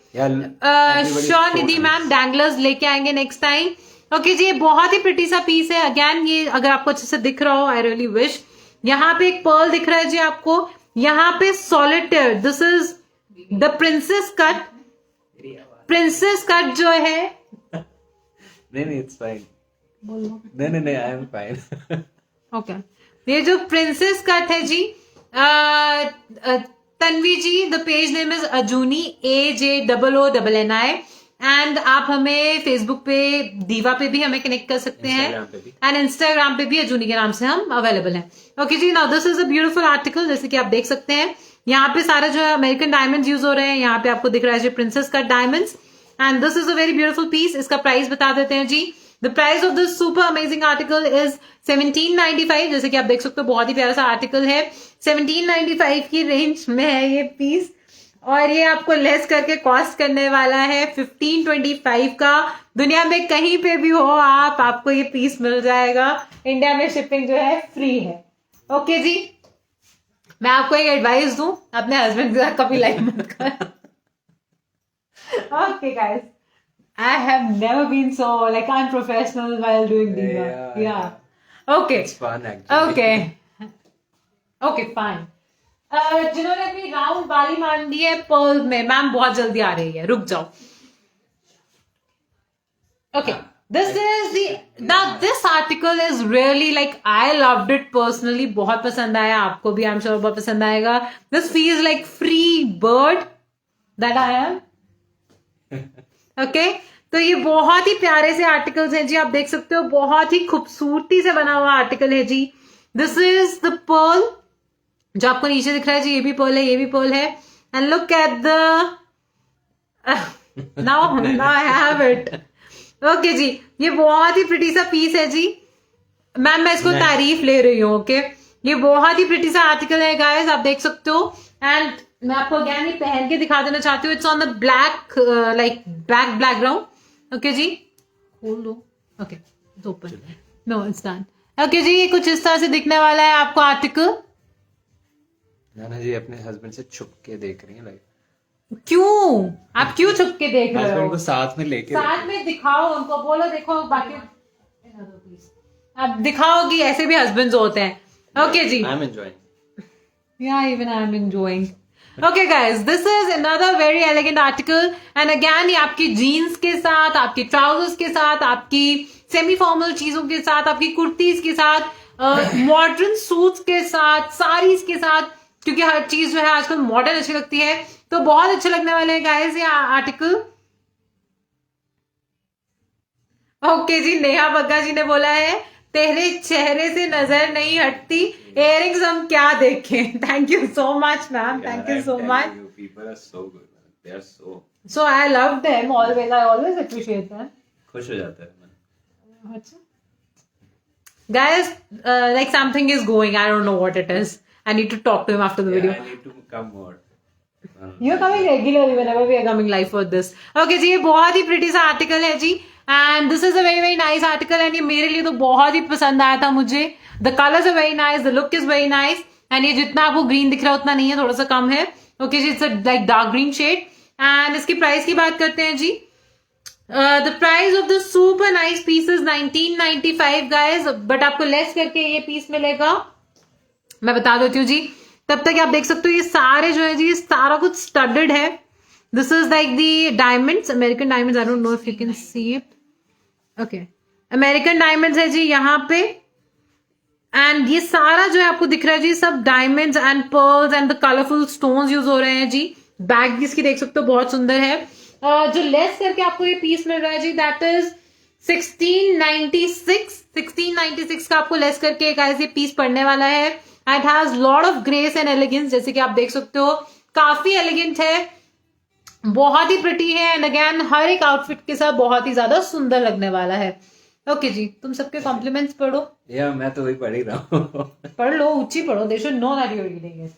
श्योर निधि मैम, डैंगलर्स लेके आएंगे नेक्स्ट टाइम। ओके जी, ये बहुत ही प्रिटी सा पीस है। अगेन ये अगर आपको अच्छे से दिख रहा हो, आई रियली विश। यहाँ पे एक पर्ल दिख रहा है जी आपको, यहाँ पे solitaire, this is the princess cut. Princess cut जो है, नहीं इट्स फाइन, बोलो नहीं आई एम फाइन। ओके, ये जो प्रिंसेस कट है जी, Tanvi ji, the page name is Ajooni, AJOONI। And आप हमें फेसबुक पे, दीवा पे भी हमें कनेक्ट कर सकते हैं, एंड इंस्टाग्राम पे भी अजूनी के नाम से हम अवेलेबल हैं। ओके जी, now this is a beautiful article, जैसे कि आप देख सकते हैं, यहाँ पे सारा जो है अमेरिकन डायमंड्स यूज हो रहे हैं. यहाँ पे आपको दिख रहा है princess cut diamonds. And this is a very beautiful piece. इसका प्राइस बता देते हैं जी. The price of this super amazing article is 1795. जैसे कि आप देख सकते हो बहुत ही प्यारा सा आर्टिकल है. 1795 की रेंज में है ये पीस और ये आपको लेस करके कॉस्ट करने वाला है 1525 का. दुनिया में कहीं पे भी हो आप, आपको ये पीस मिल जाएगा. इंडिया में शिपिंग जो है फ्री है. ओके जी, मैं आपको एक एडवाइस दूं, अपने हस्बैंड के साथ कभी लाइफ मत कर. Okay guys, I have never been so like unprofessional while doing diva. Yeah. Okay. It's fun actually. Okay, fine. जिन्होंने अपनी राउंड बाली मान दी है पर्ल में, मैम बहुत जल्दी आ रही है, रुक जाओ. Okay, this article is really like I loved it personally. बहुत पसंद आया, आपको भी I'm sure बहुत पसंद आएगा. This feels like free bird that I am. Okay, तो ये बहुत ही प्यारे से आर्टिकल्स हैं जी. आप देख सकते हो बहुत ही खूबसूरती से बना हुआ आर्टिकल है जी. दिस इज द पर्ल जो आपको नीचे दिख रहा है जी. ये भी पर्ल है, ये भी पर्ल है. And look at the now I have it. Okay जी, ये बहुत ही प्रिटी सा पीस है जी. मैम मैं इसको तारीफ ले रही हूँ. ओके, ये बहुत ही प्रिटी सा आर्टिकल है गाइस, आप देख सकते हो. एंड मैं आपको अगेन ये पहन के दिखा देना चाहती हूँ. It's on the black like black background. Okay जी, होल्ड लो. Okay, it's open. No, it's done. Okay जी, ये कुछ इस तरह से दिखने वाला है आपको आर्टिकल. नाना जी अपने हस्बैंड से छुप के देख रही हैं लाइक. क्यों आप क्यों छुप के देख रहे हस्बैंड हो? को साथ में लेके साथ में दिखाओ उनको, बोलो देखो बाकी आप दिखाओ कि ऐसे भी हस्बैंड्स होते हैं. ओके जी, I am enjoying. Yeah, even I'm enjoying. Okay guys, this is another very elegant article and again ये आपकी जीन्स के साथ, आपकी ट्राउजर्स के साथ, आपकी सेमी फॉर्मल चीजों के साथ, आपकी कुर्तीज के साथ, मॉडर्न सूट्स के साथ, साड़ीज के साथ, क्योंकि हर चीज जो है आजकल मॉडर्न अच्छी लगती है, तो बहुत अच्छे लगने वाले हैं गाइस ये आर्टिकल. ओके जी, नेहा बग्गा जी ने बोला है तेरे चेहरे से नजर नहीं हटती, इयररिंग्स हम क्या देखें. Thank you so much ma'am, thank you so much. People are so good, they are so I love them always, I always appreciate them. खुश हो जाता है मन. अच्छा guys, like something is going, I don't know what it is. I need to talk to him after the video. I need to come more. You're coming regularly whenever we are coming live for this. Okay जी, ये बहुत ही pretty सा article है जी. And this is a very very nice article and ये मेरे लिए तो बहुत ही पसंद आया था मुझे. The colors are very nice, the look is very nice. And ये जितना आपको ग्रीन दिख रहा है उतना नहीं है, थोड़ा सा कम है. Okay जी, it's a like dark green shade. And इसकी प्राइस की बात करते हैं जी. The price of the super nice piece is 1995 guys, but आपको लेस करके ये पीस मिलेगा, मैं बता देती हूँ जी. तब तक आप देख सकते हो ये सारे जो है जी, सारा कुछ स्टडेड है. This is like the diamonds, American diamonds. I don't know if you can see it. Okay, American diamonds है जी यहाँ पे. एंड ये सारा जो है आपको दिख रहा है जी, सब diamonds and pearls and the colourful stones use हो रहे हैं जी. बैग भी इसकी देख सकते हो बहुत सुंदर है. जो लेस करके आपको ये पीस मिल रहा है जी, दैट इज 1696 का आपको लेस करके एक ऐसे पीस पड़ने वाला है. It has lot of grace and elegance, जैसे कि आप देख सकते हो काफी एलिगेंट है, बहुत ही प्रिटी है. एंड अगेन हर एक आउटफिट के साथ बहुत ही ज्यादा सुंदर लगने वाला है. ओके जी, तुम सबके कॉम्प्लीमेंट्स पढ़ो. या मैं तो वही पढ़ ही रहा हूँ. पढ़ लो, ऊंची पढ़ो, they should know that you are reading it.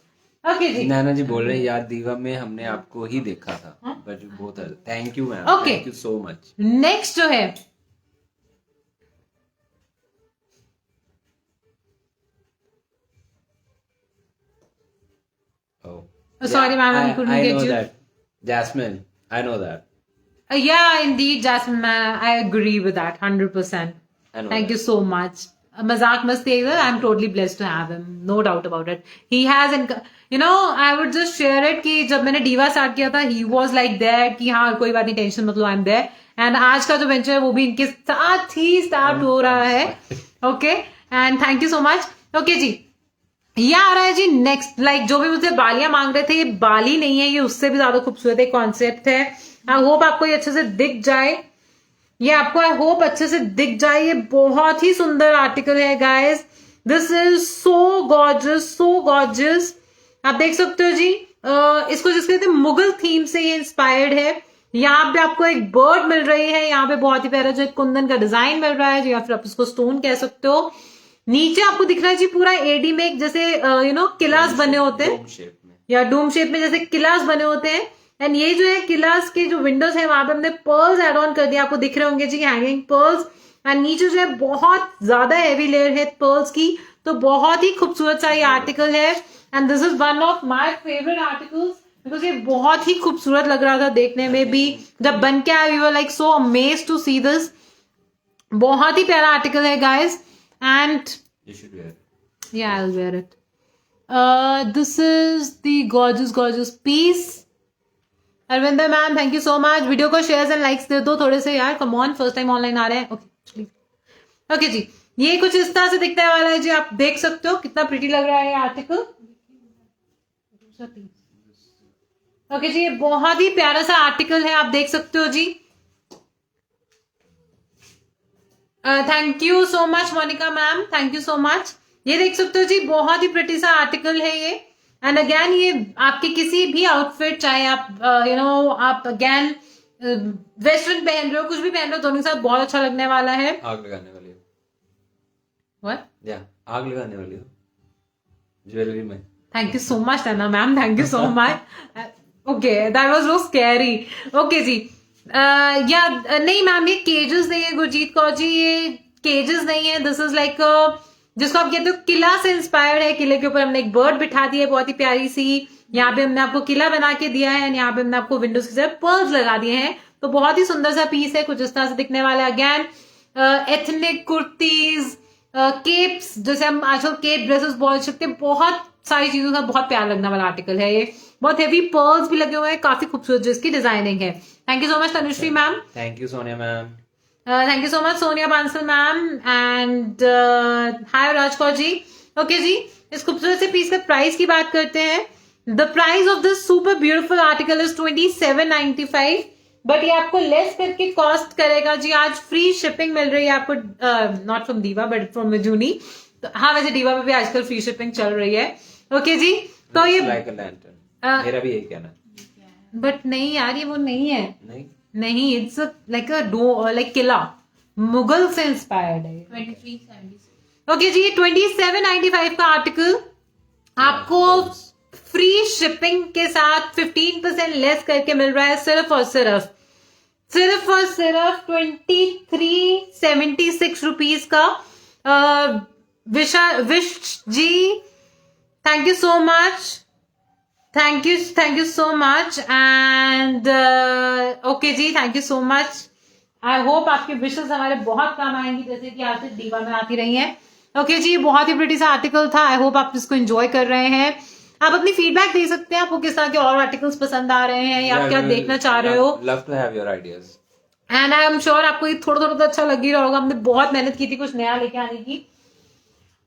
Okay जी, नाना जी बोल रहे हैं यार दीवा में हमने आपको ही देखा था. बट बहुत thank you ma'am, Okay. Thank you so much. Next जो है sorry ma'am, I couldn't get you. That. Jasmine, I know that. Yeah, indeed, Jasmine, ma'am, I agree with that 100%. I know Thank that. you so much. मजाक मस्ती है, I'm totally blessed to have him, no doubt about it. He has, you know, I would just share it कि जब मैंने diva start किया था, he was like that कि हाँ कोई बात नहीं, टेंशन मत लो, I'm there. And आज का जो वेंचर है वो भी इनके साथ ही स्टार्ट हो रहा है. Okay, and thank you so much. Okay जी, ये आ रहा है जी नेक्स्ट. लाइक जो भी मुझसे बालियां मांग रहे थे, ये बाली नहीं है, ये उससे भी ज्यादा खूबसूरत एक कॉन्सेप्ट है. आई होप आपको ये अच्छे से दिख जाए. ये आपको आई होप अच्छे से दिख जाए. ये बहुत ही सुंदर आर्टिकल है guys. This is so gorgeous, so gorgeous. आप देख सकते हो जी, इसको जिसको कहते हैं मुगल थीम से ये इंस्पायर्ड है। यहाँ पे आपको एक बर्ड मिल रही है, यहाँ पे बहुत ही प्यारा जो एक कुंदन का डिजाइन मिल रहा है, या फिर आप इसको स्टोन कह सकते हो। नीचे आपको दिख रहा है जी पूरा एडी में एक जैसे किलास बने होते हैं, या डोम शेप में जैसे किलास बने होते हैं। एंड ये जो है किलास के जो विंडोज है वहां पे हमने पर्ल्स एड ऑन कर दिया, आपको दिख रहे होंगे जी हैंगिंग पर्ल्स। एंड नीचे जो है बहुत ज्यादा हैवी लेयर है पर्ल्स की, तो बहुत ही खूबसूरत सा ये आर्टिकल है। And this is one of my favourite articles, because ये बहुत ही खूबसूरत लग रहा था देखने में भी। जब बन के आया we were like so amazed to see this. बहुत ही प्यारा आर्टिकल है guys, and You should wear it. yeah, I'll wear it. This is the gorgeous piece. Arvinder ma'am, thank you so much. Video को shares and likes दे दो थोड़े से यार, come on, first time online आ रहे हैं। ओके जी, ये कुछ इस तरह से दिखने वाला है जी, आप देख सकते हो कितना प्रिटी लग रहा है ये आर्टिकल। ओके जी, ये बहुत ही प्यारा सा आर्टिकल है, आप देख सकते हो जी। Thank you so much Monika ma'am, thank you so much. ये देख सकते हो जी, बहुत ही प्रिटी सा आर्टिकल है ये। एंड अगेन ये आपके किसी भी आउटफिट, चाहे आप आप अगेन वेस्टर्न पहन रहे हो, कुछ भी पहन रहे हो, दोनों के साथ बहुत अच्छा लगने वाला है। आग लगाने वाली हो। What? या आग लगाने वाली हो ज्वेलरी में। थैंक यू सो मच टैना ma'am, thank you so much. Okay, that was so scary. Okay जी, या नहीं मैम, ये केजेस नहीं है गुरजीत कौर जी, ये केजेस नहीं है। दिस इज लाइक जिसको आप कहते हो किला से इंस्पायर्ड है। किले के ऊपर हमने एक बर्ड बिठा दी है बहुत ही प्यारी सी, यहाँ पे हमने आपको किला बना के दिया है, यहाँ पे हमने आपको विंडोज की तरफ पर्ल्स लगा दिए हैं। तो बहुत ही सुंदर सा पीस है, कुछ इस तरह से दिखने वाला है। अगेन एथनिक कुर्तीज, केप्स, जैसे हम आजकल केप ड्रेसेस बोल सकते हैं, बहुत सारी चीजों का बहुत प्यार लगने वाला आर्टिकल है ये। बहुत हेवी पर्ल्स भी लगे हुए हैं, काफी खूबसूरत जो इसकी डिजाइनिंग है। Thank you so much Tanushree ma'am, thank you Sonia ma'am, thank you so much Sonia Bansal ma'am, and hi Rajkaur ji. Okay जी, इस खूबसूरत से पीस के प्राइस की बात करते हैं। The price of this super beautiful article is 2795, but ये आपको लेस करके कॉस्ट करेगा जी, आज फ्री शिपिंग मिल रही है आपको, नॉट फ्रॉम दीवा बट फ्रॉम मिजुनी। तो हाँ, वैसे दीवा में भी आजकल फ्री शिपिंग चल रही है। ओके जी, तो ये like a lantern. मेरा भी यही कहना है। बट नहीं यार, ये वो नहीं है, नहीं, इट्स लाइक अ डो, लाइक किला, मुगल से इंस्पायर्ड है। 2376। ओके जी, 2795 का आर्टिकल आपको फ्री शिपिंग के साथ 15% लेस करके मिल रहा है, सिर्फ और सिर्फ 2376 रुपीज का। विश जी, thank you so much, thank you so much, and okay जी, thank you so much. I hope आपके विशेस हमारे बहुत काम आएंगी, जैसे कि आज दीवा में आती रही हैं। ओके जी, बहुत ही प्रिटी सा आर्टिकल था, आई होप आप इसको एंजॉय कर रहे हैं। आप अपनी फीडबैक दे सकते हैं, आपको किस तरह के और आर्टिकल्स पसंद आ रहे हैं, या आप क्या देखना चाह रहे हो। Love to have your ideas, and I am sure आपको ये थोड़ा थोड़ा तो अच्छा लग ही रहा होगा, हमने बहुत मेहनत की थी कुछ नया लेके आने की।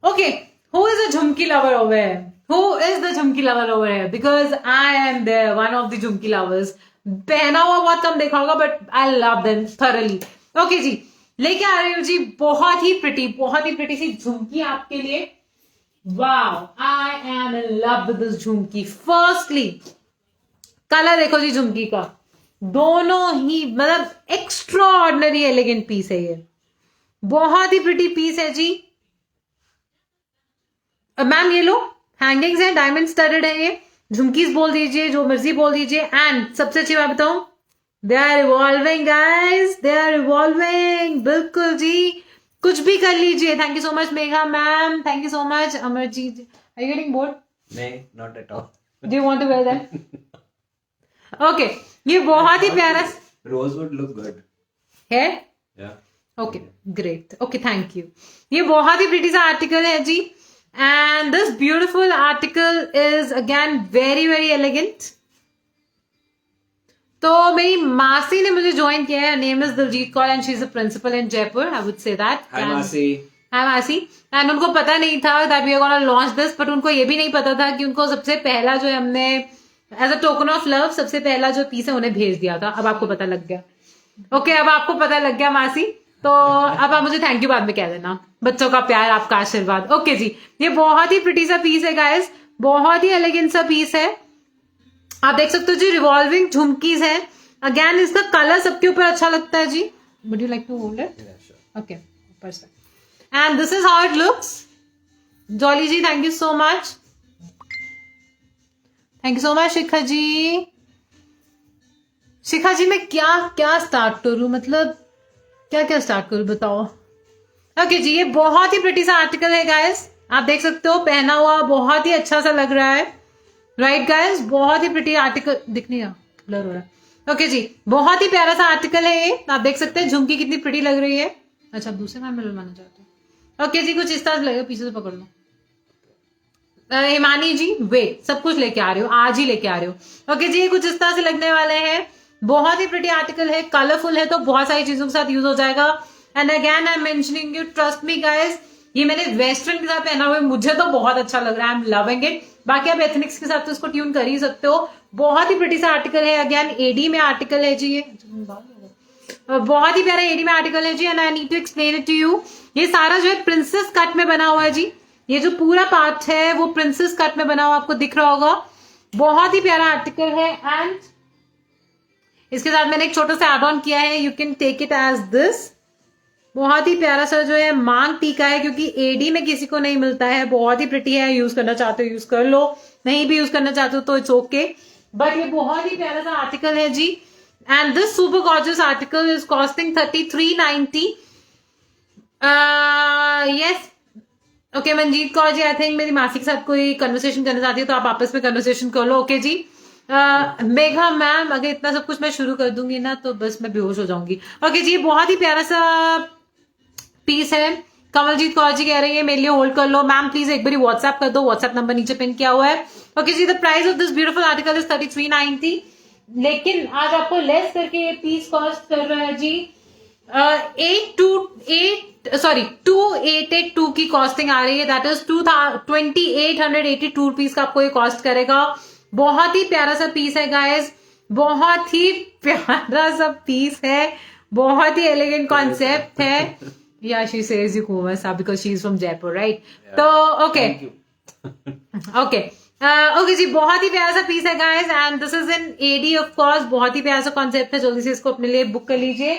Okay, who is a Jhumki lover over here? Who is the Jhumki lover over here? Because I am there, one of the Jhumki lovers. पहना हुआ बहुत कम देखा होगा, but I love them thoroughly. Okay जी, लेके आ रही हूँ जी बहुत ही प्रिटी सी झुमकी आपके लिए। Wow, I am in love with this Jhumki. Firstly, colour देखो जी झुमकी का, दोनों ही मतलब एक्स्ट्रा ऑर्डिनरी एलिगेंट पीस है ये, बहुत ही प्रिटी पीस है जी। मैम ये लो, हैंगिंग्स है, डायमंड स्टडेड है ये, झुमकीज बोल दीजिए, जो मर्जी बोल दीजिए। एंड सबसे अच्छी बात बताऊं, they are revolving guys, they are revolving, बिल्कुल जी, कुछ भी कर लीजिए। Thank you so much Megha ma'am, thank you so much Amarjeet. Are you getting bored? नहीं, not at all. Do you want to wear that? Okay, ये बहुत ही प्यारा रोजवुड लुक गुड है। Yeah okay, great, okay, thank you. ये बहुत ही pretty सा आर्टिकल है जी, and this beautiful article is again very very elegant। तो मेरी मासी ने मुझे ज्वाइन किया है, name is Diljeet Kaur and she is a principal in Jaipur, I would say that. Hi मासी, हाय मासी। एंड उनको पता नहीं था that we are gonna launch this, but उनको ये भी नहीं पता था कि उनको सबसे पहला जो है हमने as a token of love सबसे पहला जो पीस है उन्हें भेज दिया था। अब आपको पता लग गया। ओके, अब आपको पता लग गया मासी, तो अब आप मुझे थैंक यू बाद में कह देना। बच्चों का प्यार, आपका आशीर्वाद। ओके जी, ये बहुत ही प्रिटी सा पीस है गाइस, बहुत ही एलिगेंट सा पीस है, आप देख सकते हो जी। रिवॉल्विंग झुमकीज है, अगेन इसका कलर सबके ऊपर अच्छा लगता है जी। Would you like to hold it? Okay, ऊपर से। And this is how it looks. Jolly ji thank you so much, thank you so much Shikha ji. Shikha ji मैं क्या क्या स्टार्ट करूं, मतलब क्या क्या स्टार्ट करूं बताओ। ओके जी, ये बहुत ही प्रिटी सा आर्टिकल है गाइस, आप देख सकते हो पहना हुआ बहुत ही अच्छा सा लग रहा है, राइट गाइस। बहुत ही प्रिटी आर्टिकल, दिख नहीं रहा, ब्लर हो रहा है। ओके जी, बहुत ही प्यारा सा आर्टिकल है ये, आप देख सकते हैं झुमकी कितनी प्रिटी लग रही है। अच्छा, आप दूसरे नाम में लगवाना चाहते हो? ओके जी, कुछ इस तरह से लगेगा, पीछे से पकड़ लो। हिमानी जी वेट, सब कुछ लेके आ रहे हो, आज ही लेके आ रहे हो। ओके जी, ये कुछ इस तरह से लगने वाले हैं, बहुत ही प्रिटी आर्टिकल है, कलरफुल है, तो बहुत सारी चीजों के साथ यूज हो जाएगा। And again I am mentioning you, trust me guys, ये मैंने वेस्टर्न के साथ पहना हुआ है, मुझे तो बहुत अच्छा लग रहा है, आई एम लविंग इट। बाकी आप एथनिक्स के साथ तो इसको ट्यून कर ही सकते हो। बहुत ही प्रिटी सा आर्टिकल है, अगेन एडी में आर्टिकल है जी, ये बहुत ही प्यारा एडी में आर्टिकल है जी। And I need to explain it to you, ये सारा जो है प्रिंसेस कट में बना हुआ है जी, ये जो पूरा पार्ट है वो प्रिंसेस कट में बना हुआ आपको दिख रहा होगा, बहुत ही प्यारा आर्टिकल है। एंड इसके साथ मैंने एक छोटा सा एड ऑन किया है, you can take it as this, बहुत ही प्यारा सा जो है मांग टीका है, क्योंकि एडी में किसी को नहीं मिलता है, बहुत ही प्रिटी है, यूज करना चाहते हो यूज कर लो, नहीं भी यूज करना चाहते हो तो इट्स ओके, बट ये बहुत ही प्यारा सा आर्टिकल है जी। And this super gorgeous article is costing 3390। Yes, okay Manjeet Kaur ji, I think मेरी मासी के साथ कोई कन्वर्सेशन करना चाहती है तो आप आपस में कन्वर्सेशन कर लो। ओके जी, मेघा मैम, अगर इतना सब कुछ मैं शुरू कर दूंगी ना तो बस मैं बेहोश हो जाऊंगी। ओके जी, बहुत ही प्यारा सा पीस है। कमलजीत कौर जी कह रही है मेरे लिए होल्ड कर लो। मैम प्लीज एक बारी व्हाट्सएप कर दो, व्हाट्सएप नंबर नीचे पिन किया हुआ है। ओके जी, the price of this beautiful article is 3390, लेकिन आज आपको लेस करके ये पीस कॉस्ट कर रहा है जी 2882 की कॉस्टिंग आ रही है, दैट इज 2882 रुपीज का आपको ये कॉस्ट करेगा। बहुत ही प्यारा सा पीस है गाइस, बहुत ही प्यारा सा पीस है, बहुत ही एलिगेंट कॉन्सेप्ट है। Yeah she says you Kumar because she is from Jaipur, right? तो ओके ओके ओके जी, बहुत ही प्यारा सा पीस है guys, and this is in AD of course, बहुत ही प्यारा सा कॉन्सेप्ट है, जल्दी से इसको अपने लिए बुक कर लीजिए।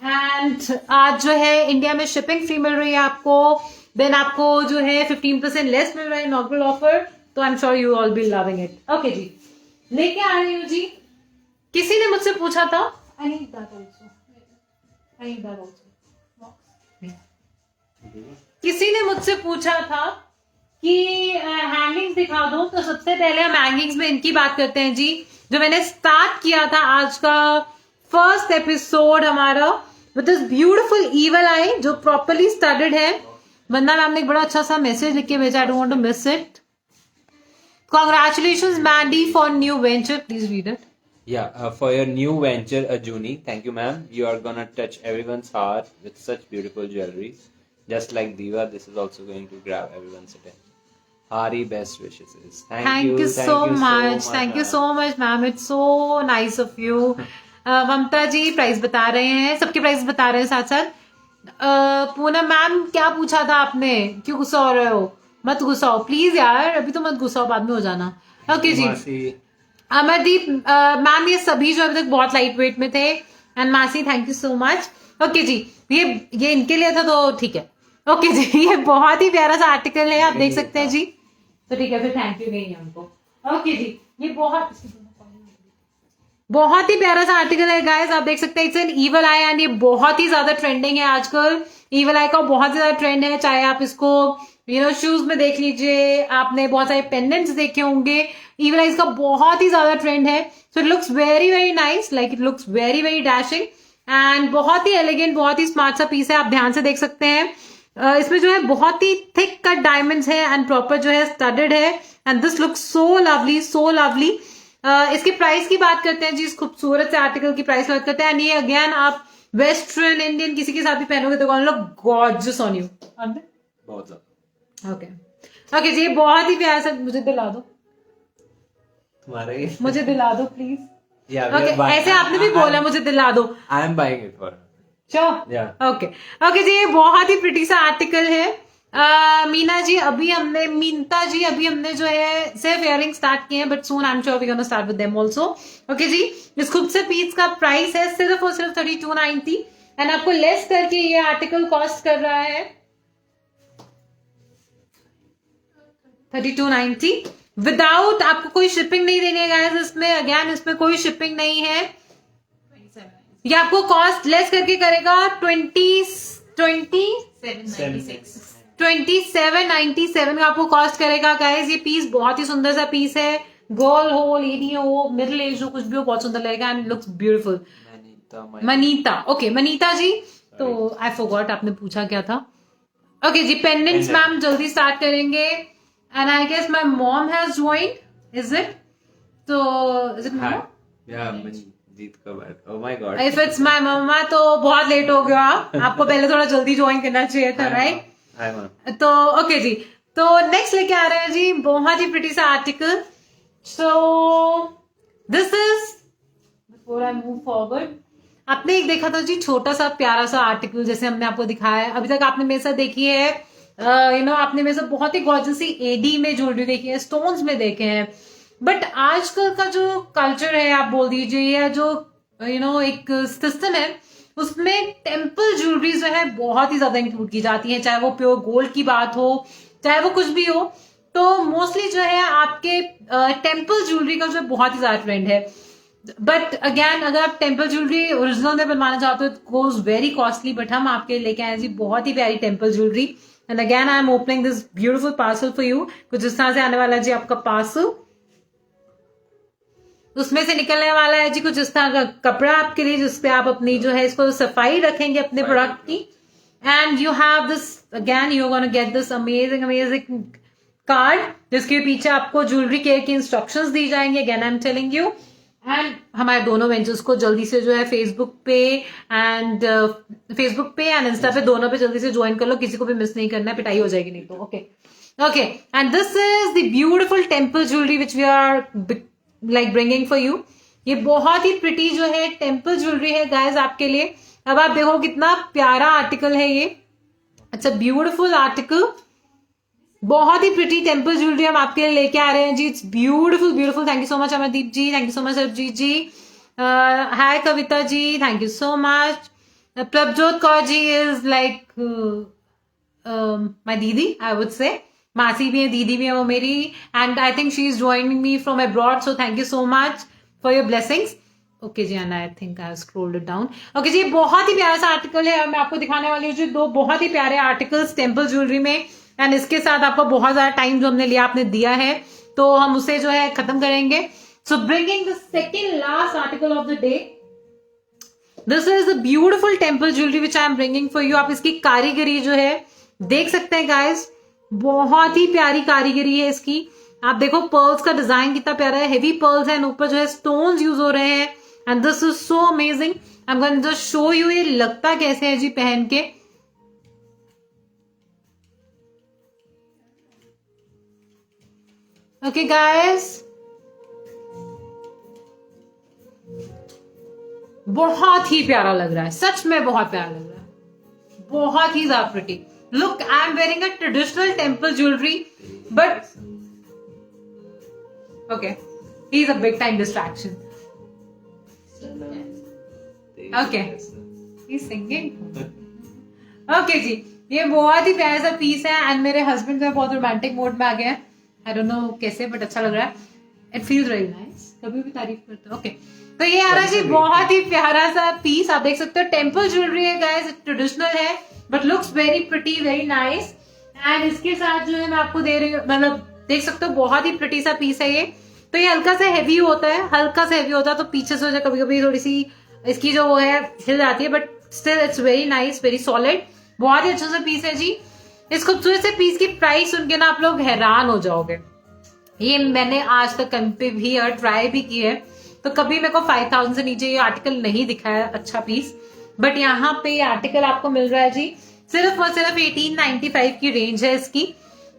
एंड आज जो है इंडिया में शिपिंग फ्री मिल रही है आपको, देन आपको जो है 15% लेस मिल रहा है इनॉग्रल ऑफर, तो I am sure you all be loving it. Okay जी, लेके आ रही हूँ जी। किसी ने मुझसे पूछा था, आई नीड दैट आल्सो, किसी ने मुझसे पूछा था कि हैंगिंग्स दिखा दो, तो सबसे पहले हम हैंगिंग्स में इनकी बात करते हैं जी, जो मैंने स्टार्ट किया था आज का फर्स्ट एपिसोड हमारा विद दिस ब्यूटीफुल ईवल आई, जो प्रॉपर्ली स्टडेड है। वंदना मैम ने एक बड़ा अच्छा सा मैसेज लिख के भेजा, I don't want to miss it. Congratulations Mandy for new venture, please read it. Yeah, for your new venture, Ajuni, thank you, ma'am. You are gonna touch everyone's heart with such beautiful jewelry. Just like Diva, this is also going to grab everyone's attention. Hari, best wishes. Thank you so much. Thank you so much, ma'am. It's so nice of you. Mamta ji price बता रहे हैं, सबके price बता रहे हैं साथ साथ। Poonam ma'am क्या पूछा था आपने, क्यों गुस्सा हो रहे हो? मत गुस्साओ प्लीज यार, अभी तो मत गुस्साओ, बाद में हो जाना। ओके जी, अमरदीप मैम, ये सभी जो अभी तक बहुत लाइट वेट में थे, एंड मासी thank you so much. Okay जी, ये इनके लिए था तो ठीक है। ओके जी, ये बहुत ही प्यारा सा आर्टिकल है, आप देख सकते हैं जी, तो ठीक है फिर थैंक यू नहीं है हमको। ओके जी, ये बहुत ही प्यारा सा आर्टिकल है गाइस, आप देख सकते हैं, it's an evil I, and ये बहुत ही ज्यादा ट्रेंडिंग है आजकल। ईवल आई का बहुत ज्यादा ट्रेंड है, चाहे आप इसको शूज में देख लीजिए, आपने बहुत सारे पेंडेंट्स देखे होंगे, ईवल आईज का बहुत ही ज्यादा ट्रेंड है। So it looks very very nice, like it looks very very dashing, and बहुत ही एलिगेंट, बहुत ही स्मार्ट सा पीस है, आप ध्यान से देख सकते हैं। इसमें जो है बहुत ही थिक कट डायमंड्स है, एंड प्रॉपर जो है स्टडेड है, and this looks so lovely, so lovely. इसकी प्राइस की बात करते हैं जी, इस खूबसूरत से आर्टिकल की प्राइस बात करते हैं, एंड ये अगेन आप वेस्टर्न इंडियन किसी के साथ भी पहनोगे तो लुक गॉर्जियस ऑन यू। बहुत ज्यादा। ओके ओके जी, बहुत ही प्यारा सा, मुझे दिला दो, तुम्हारे मुझे दिला दो प्लीज। Yeah, ओके, ऐसे आपने भी बोला मुझे दिला दो। I am buying it for her. Sure? Okay okay जी, ये बहुत ही प्रिटी सा आर्टिकल है। मीना जी जी अभी हमने मीनता जी अभी हमने जो है सिर्फ इयरिंग स्टार्ट किए हैं, but soon I am sure we gonna start with them also. Okay जी, इस खूबसूरत पीस का प्राइस है सिर्फ और सिर्फ 3290 एंड आपको लेस करके ये आर्टिकल कॉस्ट कर रहा है 3290 विदाउट, आपको कोई शिपिंग नहीं देनी है गाइस इसमें। अगेन इसमें कोई शिपिंग नहीं है, ये आपको कॉस्ट लेस करके करेगा 2797 का आपको कॉस्ट करेगा गाइस। ये पीस बहुत ही सुंदर सा पीस है, गर्ल हो, लेडी हो, मिडिल एज हो, कुछ भी हो, बहुत सुंदर लगेगा and looks beautiful. Manita, okay Manita ji, तो आई फॉरगॉट आपने पूछा क्या था। ओके जी, पेंडेंट्स मैम जल्दी स्टार्ट करेंगे and I guess my mom has joined, is it? तो इज इट मॉम? या जीत का बात, oh my god, if it's my मम्मा तो बहुत लेट हो गया, आपको पहले थोड़ा जल्दी ज्वाइन करना चाहिए था, राइट? तो ओके जी, तो नेक्स्ट लेके आ रहे हैं जी बहुत ही प्रिटी सा article. So this is, before I move forward, आपने एक देखा था जी छोटा सा प्यारा सा आर्टिकल जैसे हमने आपको दिखाया है, अभी तक आपने मेरे साथ देखी है आपने मेरे साथ बहुत ही गॉर्जियस सी एडी में ज्वेलरी देखी है, स्टोन्स में देखे हैं, बट आजकल का जो कल्चर है आप बोल दीजिए या जो एक सिस्टम है उसमें टेम्पल ज्वेलरी जो है बहुत ही ज्यादा इंक्लूड की जाती है, चाहे वो प्योर गोल्ड की बात हो चाहे वो कुछ भी हो, तो मोस्टली जो है आपके टेम्पल ज्वेलरी का जो बहुत ही ज्यादा ट्रेंड है। बट अगेन अगर आप टेम्पल ज्वेलरी ओरिजिनल में बनवाना चाहते हो तो गोज वेरी कॉस्टली, बट हम आपके लेके आए जी बहुत ही प्यारी temple jewellery and again I am opening this beautiful parcel for you. कुछ इस तरह से आने वाला है जी आपका पार्सल, उसमें से निकलने वाला है जी कुछ इस तरह का कपड़ा आपके लिए जिसपे आप अपनी जो है इसको सफाई रखेंगे अपने प्रोडक्ट की and you have this again you gonna get this amazing card जिसके पीछे आपको ज्वेलरी केयर की इंस्ट्रक्शंस दी जाएंगी। Again I am telling you and हमारे दोनों वेंचर्स को जल्दी से जो है फेसबुक पे एंड इंस्टा पे दोनों पे जल्दी से ज्वाइन कर लो, किसी को भी मिस नहीं करना है, पिटाई हो जाएगी नहीं तो। Okay and this is the beautiful temple jewellery which we are like bringing for you. ये बहुत ही प्रिटी जो है टेम्पल ज्वेलरी है गाइज आपके लिए। अब आप देखो कितना प्यारा आर्टिकल है ये, इट्स अ ब्यूटिफुल आर्टिकल, बहुत ही प्रिटी टेम्पल ज्वेलरी हम आपके लिए लेके आ रहे हैं जी। It's beautiful beautiful. Thank you so much Amardeep ji, thank you so much Sarjeet ji, hi Kavita ji, thank you so much. Prabhjot Kaur ji is like my दीदी, आई वुड से मासी भी है, दीदी भी है वो मेरी, and I think she is joining me from abroad, so thank you so much for your blessings. Okay जी, and I think I have scrolled it down. Okay जी, बहुत ही प्यारा सा आर्टिकल है, मैं आपको दिखाने वाली हूँ जी दो बहुत ही प्यारे आर्टिकल्स टेम्पल ज्वेलरी में, एंड इसके साथ आपको बहुत ज्यादा टाइम जो हमने लिया आपने दिया है तो हम उसे जो है खत्म करेंगे। So bringing the second last article of the day, this is the beautiful temple jewellery which I am bringing for you. आप इसकी कारीगरी जो है देख सकते हैं गाइज, बहुत ही प्यारी कारीगरी है इसकी। आप देखो पर्ल्स का डिजाइन कितना प्यारा है, हेवी पर्ल्स है, ऊपर जो है स्टोन्स यूज हो रहे हैं and this is so amazing. I am going to just show you ये लगता कैसे है जी पहन के। ओके गाइस, बहुत ही प्यारा लग रहा है, सच में बहुत प्यारा लग रहा है, बहुत ही ज्यादा pretty. Look, I am wearing a traditional temple jewelry, but okay, he's a big time distraction. Okay, he's singing. Okay जी, ये बहुत ही प्यारा सा पीस है एंड मेरे हस्बैंड जो है बहुत रोमांटिक मोड में आ गए हैं, आई डोंट नो कैसे बट अच्छा लग रहा है, इट फील्स वेरी नाइस, कभी भी तारीफ करते हो। ओके, तो ये आ रहा जी बहुत ही प्यारा सा पीस, आप देख सकते हो टेम्पल ज्वेलरी है गाइस, ट्रेडिशनल है but looks very pretty very nice and इसके साथ जो है मैं आपको दे रही हूँ, मतलब देख सकते हो बहुत ही प्रिटी सा पीस है ये। तो ये हल्का सा हेवी होता है, हल्का सा हेवी होता है तो पीछे से कभी कभी थोड़ी सी इसकी जो वो है हिल जाती है, but still it's very nice very solid, बहुत ही अच्छा सा पीस है जी। इस खूबसूरत से पीस की प्राइस सुन के ना आप लोग हैरान हो जाओगे। ये मैंने आज तक कहीं पे भी ट्राई भी की है तो कभी मेरे को 5000 से नीचे ये आर्टिकल नहीं दिखा है अच्छा पीस, बट यहाँ पे ये आर्टिकल आपको मिल रहा है जी सिर्फ और सिर्फ 1895 की रेंज है इसकी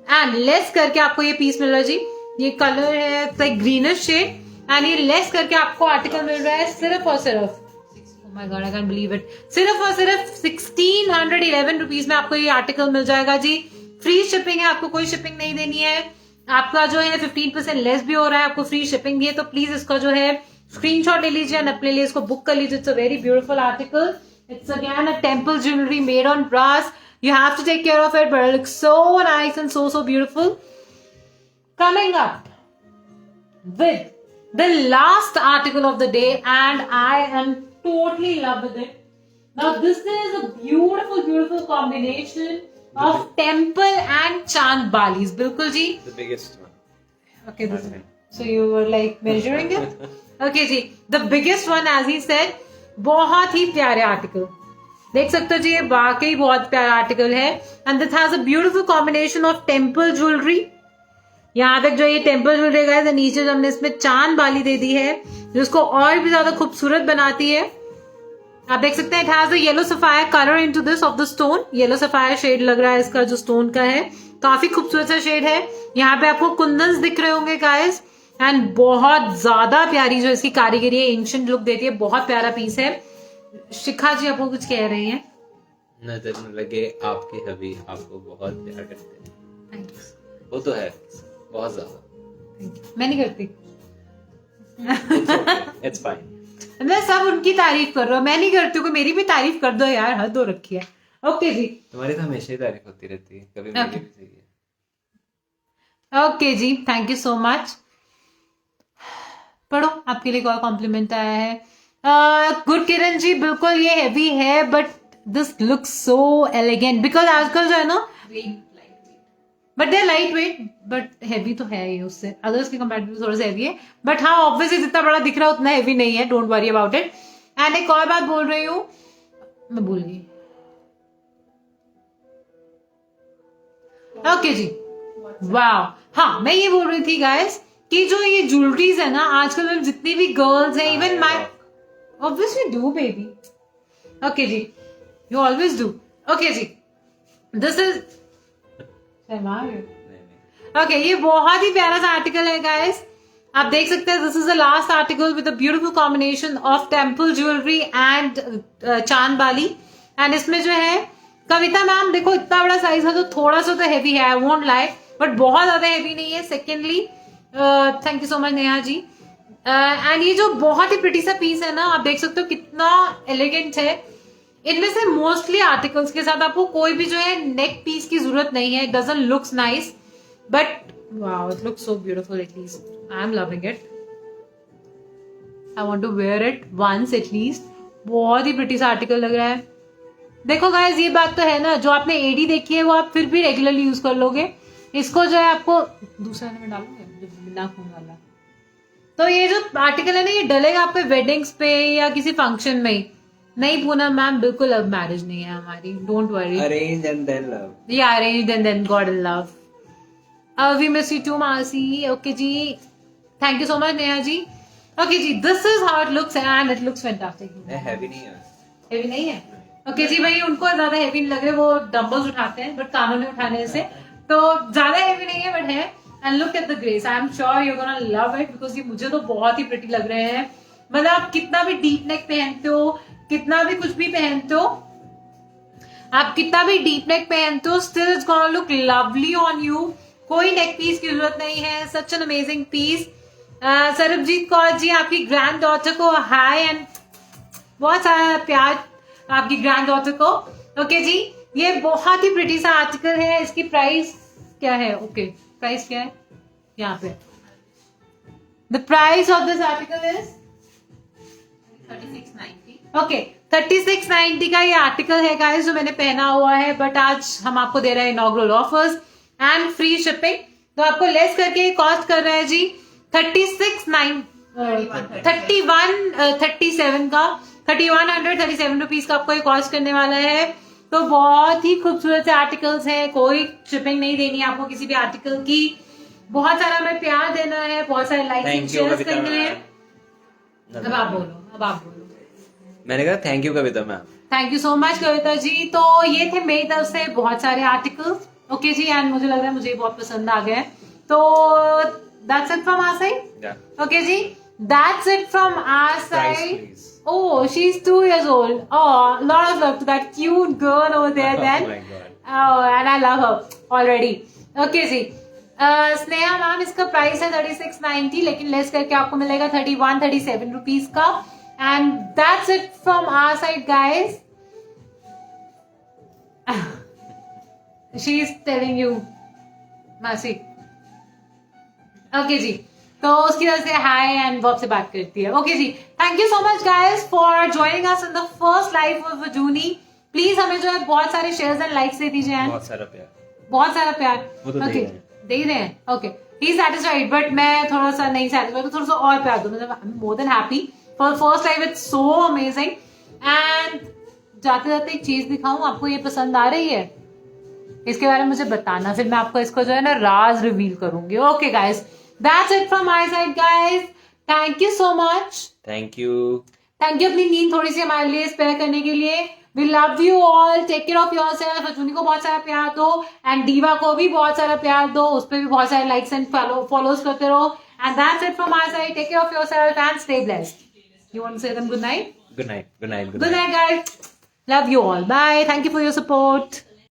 एंड लेस करके आपको ये पीस मिल रहा है जी। ये कलर है लाइक ग्रीनिश शेड एंड ये लेस करके आपको आर्टिकल मिल रहा है सिर्फ और सिर्फ, oh my God, I can't believe it, सिर्फ और सिर्फ 1611 रुपीज में आपको ये आर्टिकल मिल जाएगा जी फ्री शिपिंग है, आपको कोई शिपिंग नहीं देनी है, आपका जो है 15% लेस भी हो रहा है, आपको फ्री शिपिंग भी है। तो प्लीज इसका जो है स्क्रीनशॉट ले लीजिए और अपने लिए इसको बुक कर लीजिए। It's a very beautiful article. It's again a temple jewellery made on brass. You have to take care of it, but it looks so nice and so beautiful. Coming up with the last article of the day, and I am totally in love with it. Now this is a beautiful combination of temple and chand balis. Bilkul ji. The biggest one. Okay, so you were like measuring it? Okay जी, the biggest one as he said, बहुत ही प्यारे article, देख सकते हो जी, ये वाकई बहुत प्यारा आर्टिकल है। And this has a beautiful combination of temple jewellery. यहाँ तक जो ये टेम्पल ज्वेलरी का है, नीचे जो हमने इसमें चांद बाली दे दी है जो इसको और भी ज्यादा खूबसूरत बनाती है। आप देख सकते हैं it has a yellow sapphire colour into this of the stone. Yellow sapphire shade लग रहा है इसका जो स्टोन का है, काफी खूबसूरत सा शेड है। यहाँ पे आपको कुंदन्स दिख रहे होंगे गाइस, एंड बहुत ज्यादा प्यारी जो इसकी कारीगरी है, एंशिएंट लुक देती है, बहुत प्यारा पीस है। शिखा जी आपको कुछ कह रही हैं? नजर न लगे आपके हबी आपको बहुत प्यार करते हैं। वो तो है बहुत ज्यादा। मैं नहीं करती। It's fine. मैं सब उनकी तारीफ कर रहा हूँ, मैं नहीं करती हूँ। मेरी भी तारीफ कर दो यार, हद हो रखी है। ओके जी, तुम्हारी तो हमेशा ही तारीफ होती रहती है, कभी मेरी भी सही है। ओके जी, थैंक यू सो मच। पढ़ो, आपके लिए कोई कॉम्प्लीमेंट आया है। गुरकिरण जी, बिल्कुल ये हैवी है but this looks so elegant, because आजकल जो है ना, but they light weight but heavy तो है ये उससे, अदर्स के कंपैरेटिवली थोड़ा सा हैवी है। बट हाँ, ऑब्वियसली जितना बड़ा दिख रहा है उतना हैवी नहीं है, don't worry about it. And एक और बात बोल रही हूँ, मैं भूल गई। ओके जी, वाह, हाँ मैं ये बोल रही थी गाइस कि जो ये ज्वेलरीज है ना आजकल में, जितनी भी गर्ल्स हैं, even my obviously do baby. Okay जी, यू ऑलवेज डू। ओके जी, दिस इज ओके, ये बहुत ही प्यारा सा आर्टिकल है गाइस, आप देख सकते हैं। This is the last article with a beautiful combination of temple jewellery and चांद बाली। एंड इसमें जो है, कविता मैम देखो इतना बड़ा साइज है तो थोड़ा सा तो हैवी है, आई वोंट लाई, बट बहुत ज्यादा हैवी नहीं है। Secondly thank you so much Neha ji. And ये जो बहुत ही प्रिटी सा पीस है ना, आप देख सकते हो कितना एलिगेंट है। इनमें से मोस्टली आर्टिकल्स के साथ आपको कोई भी जो है नेक पीस की जरूरत नहीं है। It doesn't looks nice but wow, it looks so beautiful. At least I am loving it, I want to wear it once at least. बहुत ही प्रिटी सा आर्टिकल लग रहा है। देखो गाइस, ये बात तो है ना, जो आपने एडी देखी है वो आप फिर भी रेगुलरली यूज कर लोगे। इसको जो है आपको दूसरा में डालोगे बिना खून वाला, तो ये जो आर्टिकल है ना, ये डलेगा आपके वेडिंग्स पे या किसी फंक्शन में ही। नहीं पूनम मैम, बिल्कुल लव मैरिज नहीं है हमारी, don't worry. Arrange and then love. Yeah arrange and then god in love. We miss you too मासी। ओके जी, thank you so much Neha ji. Okay जी, this is how it looks and it looks fantastic. Heavy नहीं है, heavy नहीं है। Okay जी, भाई उनको ज्यादा हैवी नहीं लग रहे, वो डंबल्स उठाते हैं बट कानों में उठाने से, तो ज्यादा हैवी नहीं है बट है। And look at the grace, I am sure you gonna love it, because ये मुझे तो बहुत ही प्रिटी लग रहे हैं। मतलब आप कितना भी डीप नेक पहनते हो, कितना भी कुछ भी पहनते हो, आप कितना भी डीप नेक पहनते हो, still it's gonna look lovely on you. कोई नेक पीस की जरूरत नहीं है। Such an amazing piece. Sarabjeet Kaur ji, आपकी ग्रैंड डॉटर को हाय एंड बहुत सारा प्यार आपकी ग्रैंड डॉटर को। ओके जी, ये बहुत ही प्रिटी सा आर्टिकल है। इसकी प्राइस क्या है? ओके, प्राइस क्या है यहाँ पे? The price of this article is 3690। Okay, 3690 का ये आर्टिकल है गाइस जो मैंने पहना हुआ है, बट आज हम आपको दे रहे हैं inaugural offers and free shipping, तो आपको लेस करके कॉस्ट कर रहा है जी 3137 रुपीज का आपको ये कॉस्ट करने वाला है। तो बहुत ही खूबसूरत से आर्टिकल्स हैं, कोई शिपिंग नहीं देनी है आपको किसी भी आर्टिकल की। बहुत सारा हमें प्यार देना है, बहुत सारे लाइक्स एंड शेयर्स करने हैं। अब आप बोलो। मैंने कहा thank you Kavita ma'am. Thank you so much Kavita ji. तो ये थे मेरी तरफ से बहुत सारे आर्टिकल्स। ओके जी, एंड मुझे लग रहा है मुझे बहुत पसंद आ गया है। तो that's it from our side. Okay जी, that's it from our side. Oh, she's 2 years old. Oh, lot of love to that cute girl over there then. Oh my God. and I love her already. Okay ji. Sneha ma'am इसका price है 3690 लेकिन less करके आपको मिलेगा 31-37 rupees का. And that's it from our side guys. She is telling you मासी. Okay जी, तो उसकी वजह से हाय एंड वर्ब से बात करती है. ओके जी, thank you so much guys for joining us in the first live of Juni. Please हमें जो है बहुत सारे शेयर्स एंड लाइक्स दे दीजिए. बहुत सारा प्यार. वो तो दे ही रहे हैं. Okay, he is satisfied but मैं थोड़ा सा नहीं सैटिस्फाइड, तो थोड़ा सा और प्यार दो. मतलब I am more than happy for first live. It's so amazing. And जाते जाते एक चीज दिखाऊं आपको, ये पसंद आ रही है? इसके बारे में मुझे बताना, फिर मैं आपको इसको जो है ना राज रिवील करूंगी. Okay guys, that's it from my side guys. Thank you so much. Thank you अपनी नींद थोड़ी सी हमारे लिए स्पेयर करने के लिए. We love you all. Take care of yourself. Ajuni को बहुत सारा प्यार दो एंड दीवा को भी बहुत सारा प्यार दो. उस पर भी बहुत सारे लाइक्स एंड फॉलोज करते रहो. And that's it from my side. Take care of yourself and stay blessed. You want to say them good night? Good night good night guys. Love you all. Bye. Thank you for your support.